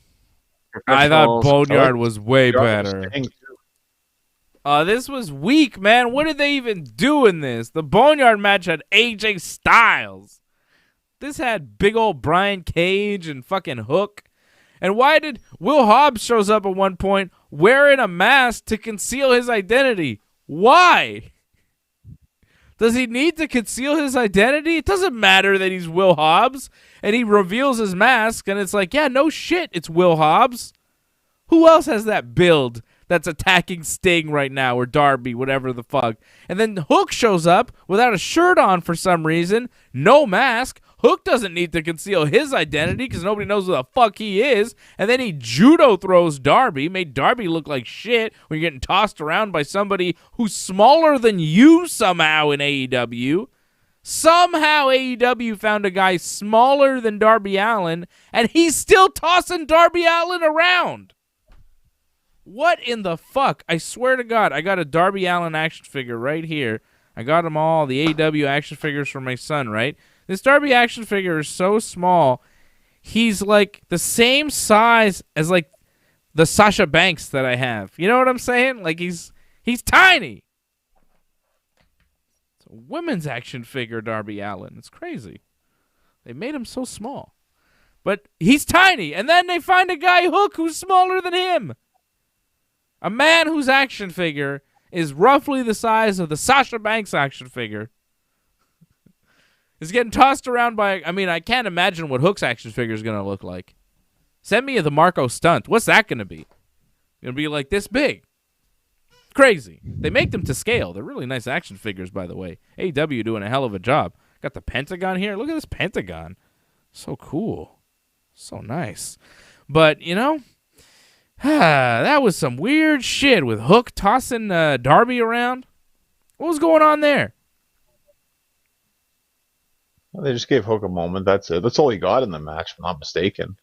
I thought Professionals. Boneyard was way Boneyard was better. Sting, too. This was weak, man. What did they even do in this? The Boneyard match had AJ Styles. This had big old Brian Cage and fucking Hook. And why did Will Hobbs shows up at one point wearing a mask to conceal his identity? Why? Does he need to conceal his identity? It doesn't matter that he's Will Hobbs. And he reveals his mask, and it's like, yeah, no shit, it's Will Hobbs. Who else has that build that's attacking Sting right now, or Darby, whatever the fuck? And then Hook shows up without a shirt on for some reason, no mask. Hook doesn't need to conceal his identity because nobody knows who the fuck he is. And then he judo throws Darby, made Darby look like shit when you're getting tossed around by somebody who's smaller than you somehow in AEW. Somehow AEW found a guy smaller than Darby Allin, and he's still tossing Darby Allin around. What in the fuck? I swear to God, I got a Darby Allin action figure right here. I got them all, the AEW action figures for my son, right? This Darby action figure is so small, he's like the same size as like the Sasha Banks that I have. You know what I'm saying? Like he's tiny. It's a women's action figure, Darby Allin. It's crazy. They made him so small. But he's tiny, and then they find a guy, Hook, who's smaller than him. A man whose action figure is roughly the size of the Sasha Banks action figure is getting tossed around by, I mean, I can't imagine what Hook's action figure is going to look like. Send me the Marco Stunt. What's that going to be? Going to be like this big. Crazy. They make them to scale. They're really nice action figures, by the way. AEW doing a hell of a job. Got the Pentagon here. Look at this Pentagon. So cool. So nice. But, you know, that was some weird shit with Hook tossing Darby around. What was going on there? Well, they just gave Hook a moment. That's it. That's all he got in the match, if I'm not mistaken.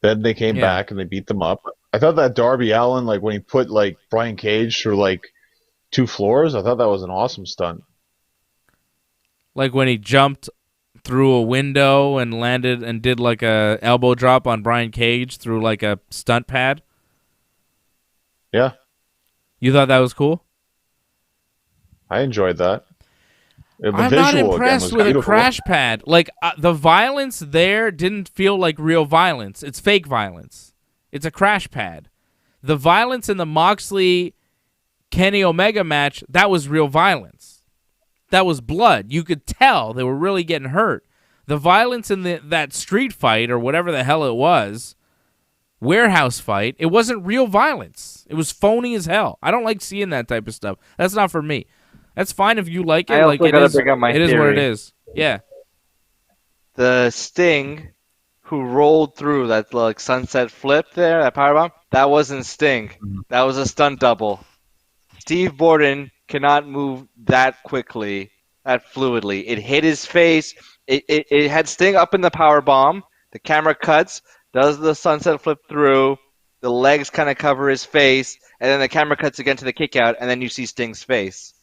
Then they came back and they beat them up. I thought that Darby Allin, like when he put like Brian Cage through like 2 floors, I thought that was an awesome stunt. Like when he jumped through a window and landed and did like a elbow drop on Brian Cage through like a stunt pad. Yeah. You thought that was cool? I enjoyed that. I'm not impressed with a crash pad. Like, the violence there didn't feel like real violence. It's fake violence. It's a crash pad. The violence in the Moxley-Kenny Omega match, that was real violence. That was blood. You could tell they were really getting hurt. The violence in that street fight, or whatever the hell it was, warehouse fight, it wasn't real violence. It was phony as hell. I don't like seeing that type of stuff. That's not for me. That's fine if you like it. I like also gotta bring up my it is what it theory. is. Yeah. The Sting who rolled through that like sunset flip there, that powerbomb, that wasn't Sting. That was a stunt double. Steve Borden cannot move that quickly, that fluidly. It hit his face. It had Sting up in the powerbomb. The camera cuts, does the sunset flip through. The legs kind of cover his face, and then the camera cuts again to the kick out, and then you see Sting's face.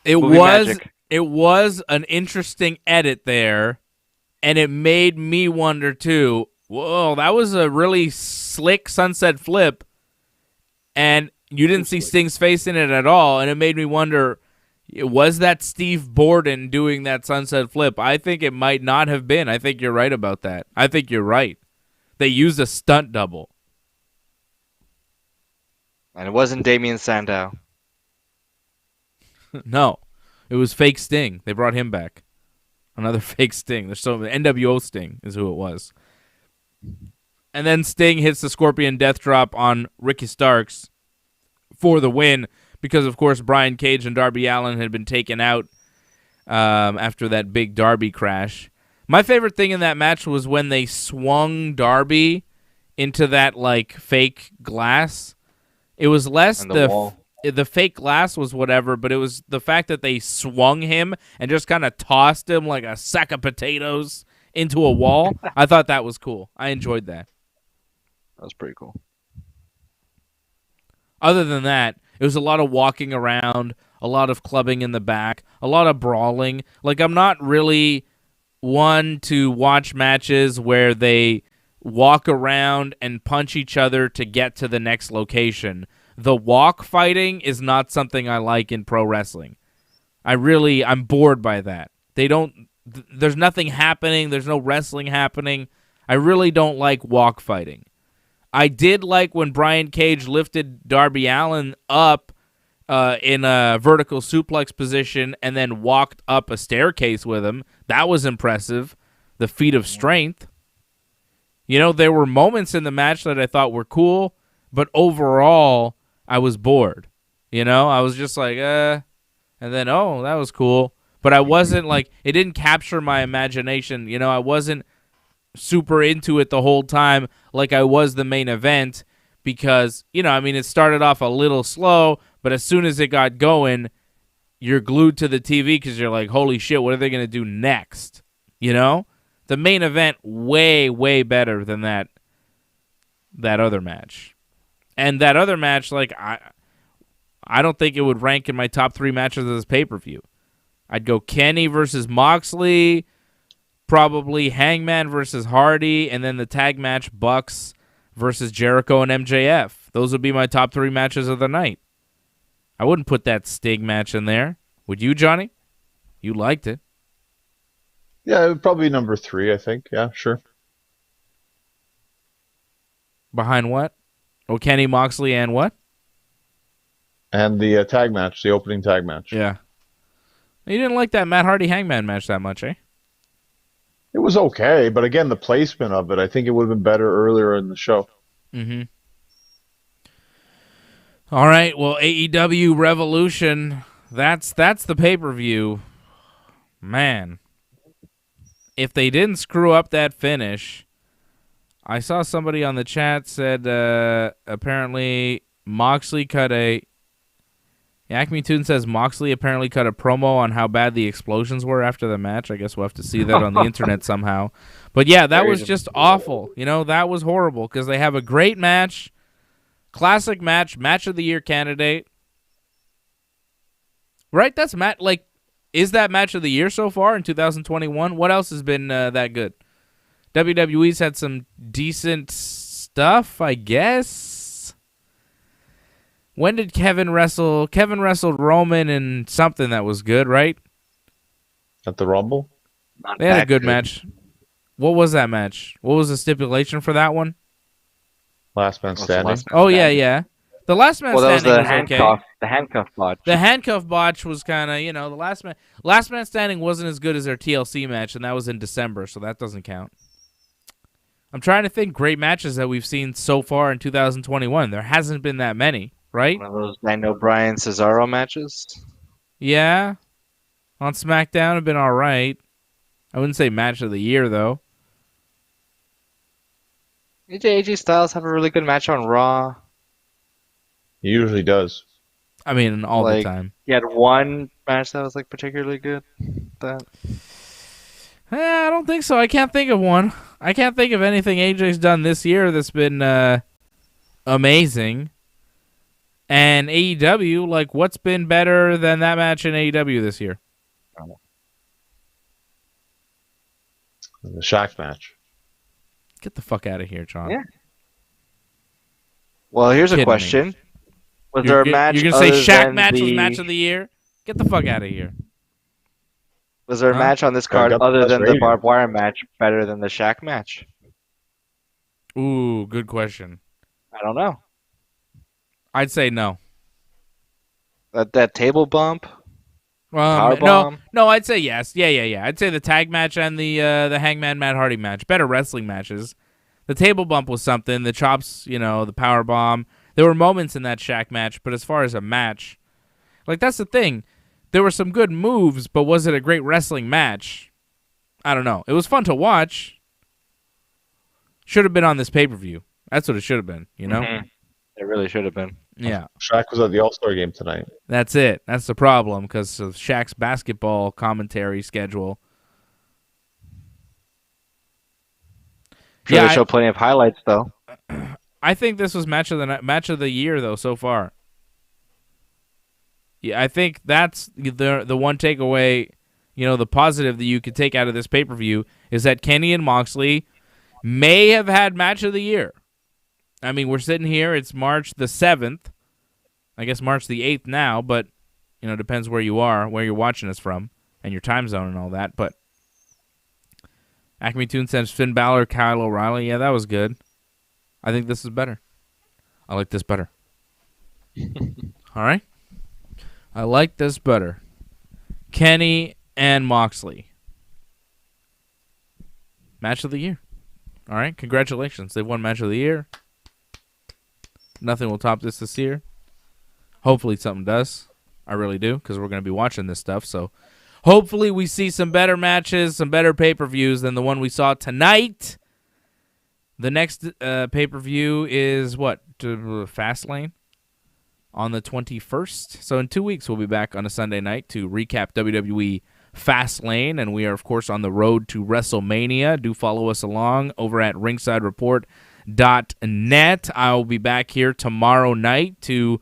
It Movie magic. was an interesting edit there, and it made me wonder too. Whoa, that was a really slick sunset flip, and you didn't see Sting's face in it at all, and it made me wonder, was that Steve Borden doing that sunset flip? I think it might not have been. I think you're right about that. I think you're right. They used a stunt double. And it wasn't Damien Sandow. No, it was fake Sting. They brought him back. Another fake Sting. There's so NWO Sting is who it was. And then Sting hits the Scorpion Death Drop on Ricky Starks for the win because, of course, Brian Cage and Darby Allin had been taken out after that big Darby crash. My favorite thing in that match was when they swung Darby into that like fake glass. It was less the fake glass was whatever, but it was the fact that they swung him and just kind of tossed him like a sack of potatoes into a wall. I thought that was cool. I enjoyed that. That was pretty cool. Other than that, it was a lot of walking around, a lot of clubbing in the back, a lot of brawling. Like, I'm not really one to watch matches where they walk around and punch each other to get to the next location. The walk fighting is not something I like in pro wrestling. I'm bored by that. There's nothing happening. There's no wrestling happening. I really don't like walk fighting. I did like when Brian Cage lifted Darby Allin up in a vertical suplex position and then walked up a staircase with him. That was impressive. The feat of strength. You know, there were moments in the match that I thought were cool, but overall, I was bored. You know, I was just like, and then, oh, that was cool. But I wasn't like, it didn't capture my imagination. You know, I wasn't super into it the whole time like I was the main event because, you know, I mean, it started off a little slow, but as soon as it got going, you're glued to the TV because you're like, holy shit, what are they going to do next? You know? The main event, way, way better than that other match. And that other match, like, I don't think it would rank in my top 3 matches of this pay-per-view. I'd go Kenny versus Moxley, probably Hangman versus Hardy, and then the tag match Bucks versus Jericho and MJF. Those would be my top 3 matches of the night. I wouldn't put that Sting match in there. Would you, Johnny? You liked it. Yeah, it would probably be number 3, I think. Yeah, sure. Behind what? Oh, Kenny, Moxley, and what? And the tag match, the opening tag match. Yeah. You didn't like that Matt Hardy Hangman match that much, eh? It was okay, but again, the placement of it, I think it would have been better earlier in the show. Mm-hmm. All right, well, AEW Revolution, that's the pay-per-view. Man. If they didn't screw up that finish, I saw somebody on the chat said apparently Moxley cut a... Acme Toon says Moxley apparently cut a promo on how bad the explosions were after the match. I guess we'll have to see that on the internet somehow. But yeah, that was just awful. You know, that was horrible because they have a great match, classic match, match of the year candidate. Right? That's is that match of the year so far in 2021? What else has been that good? WWE's had some decent stuff, I guess. When did Kevin wrestle? Kevin wrestled Roman in something that was good, right? At the Rumble? They had a good match. What was that match? What was the stipulation for that one? Last man standing. Oh, yeah. The last man standing was okay. The handcuff botch. The handcuff botch was kind of, you know, the last man standing wasn't as good as their TLC match, and that was in December, so that doesn't count. I'm trying to think great matches that we've seen so far in 2021. There hasn't been that many. Right? One of those Daniel Bryan Cesaro matches. Yeah. On SmackDown have been all right. I wouldn't say match of the year, though. AJ Styles have a really good match on Raw. He usually does. I mean, all the time. He had one match that was particularly good. I don't think so. I can't think of one. I can't think of anything AJ's done this year that's been amazing. And AEW, what's been better than that match in AEW this year? The Shaq match. Get the fuck out of here, John. Yeah. Well, here's a question. Was there a match? You're going to say Shaq match was match of the year? Get the fuck out of here. Was there a match on this card other than the barbed wire match better than the Shaq match? Ooh, good question. I don't know. I'd say no. That table bump? No, I'd say yes. Yeah. I'd say the tag match and the Hangman Matt Hardy match. Better wrestling matches. The table bump was something. The chops, the power bomb. There were moments in that Shaq match, but as far as a match, like that's the thing. There were some good moves, but was it a great wrestling match? I don't know. It was fun to watch. Should have been on this pay-per-view. That's what it should have been, Mm-hmm. It really should have been. Yeah. Shaq was at the All-Star game tonight. That's it. That's the problem because of Shaq's basketball commentary schedule. Sure, they show plenty of highlights, though. I think this was match of the year, though, so far. Yeah, I think that's the one takeaway, the positive that you could take out of this pay-per-view is that Kenny and Moxley may have had match of the year. I mean, we're sitting here. It's March the 7th. I guess March the 8th now, but, depends where you are, where you're watching us from, and your time zone and all that. But Acme Toon says Finn Balor, Kyle O'Reilly. Yeah, that was good. I think this is better. I like this better. All right? I like this better. Kenny and Moxley. Match of the year. All right? Congratulations. They've won match of the year. Nothing will top this year. Hopefully something does. I really do, because we're going to be watching this stuff. So hopefully we see some better matches, some better pay-per-views than the one we saw tonight. The next pay-per-view is what? Fastlane on the 21st. So in 2 weeks, we'll be back on a Sunday night to recap WWE Fastlane. And we are, of course, on the road to WrestleMania. Do follow us along over at ringsidereport.net. I will be back here tomorrow night to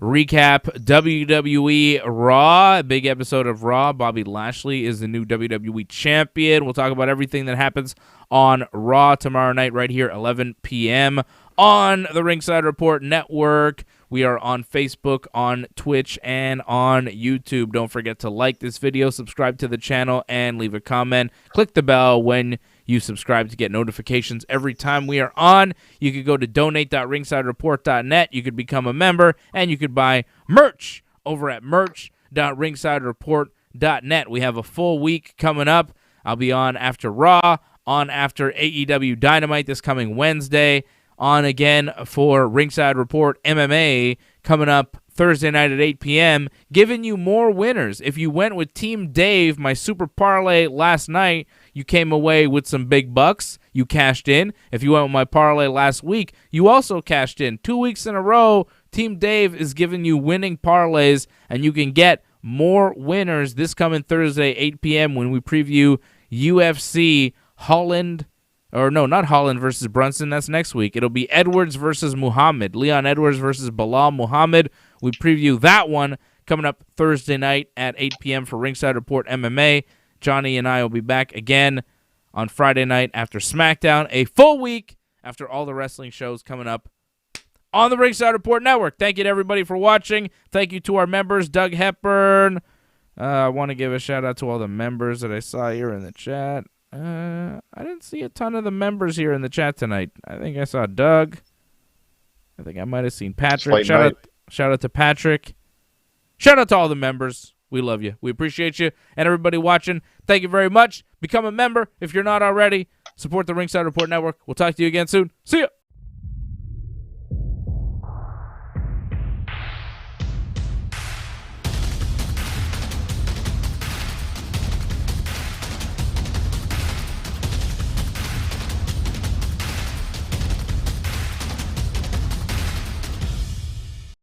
recap WWE Raw, a big episode of Raw. Bobby Lashley is the new WWE champion. We'll talk about everything that happens on Raw tomorrow night right here, 11 p.m. on the Ringside Report Network. We are on Facebook, on Twitch, and on YouTube. Don't forget to like this video, subscribe to the channel, and leave a comment. Click the bell when you subscribe to get notifications every time we are on. You could go to donate.ringsidereport.net. You could become a member, and you could buy merch over at merch.ringsidereport.net. We have a full week coming up. I'll be on after Raw, on after AEW Dynamite this coming Wednesday, on again for Ringside Report MMA coming up Thursday night at 8 p.m., giving you more winners. If you went with Team Dave, my super parlay last night, you came away with some big bucks. You cashed in. If you went with my parlay last week, you also cashed in. 2 weeks in a row, Team Dave is giving you winning parlays, and you can get more winners this coming Thursday, 8 p.m., when we preview UFC Holland. Or no, not Holland versus Brunson. That's next week. It'll be Edwards versus Muhammad. Leon Edwards versus Bilal Muhammad. We preview that one coming up Thursday night at 8 p.m. for Ringside Report MMA. Johnny and I will be back again on Friday night after SmackDown. A full week after all the wrestling shows coming up on the Ringside Report Network. Thank you to everybody for watching. Thank you to our members, Doug Hepburn. I want to give a shout out to all the members that I saw here in the chat. I didn't see a ton of the members here in the chat tonight. I think I saw Doug. I think I might have seen Patrick. Shout out to Patrick. Shout out to all the members. We love you. We appreciate you. And everybody watching, thank you very much. Become a member if you're not already. Support the Ringside Report Network. We'll talk to you again soon. See ya.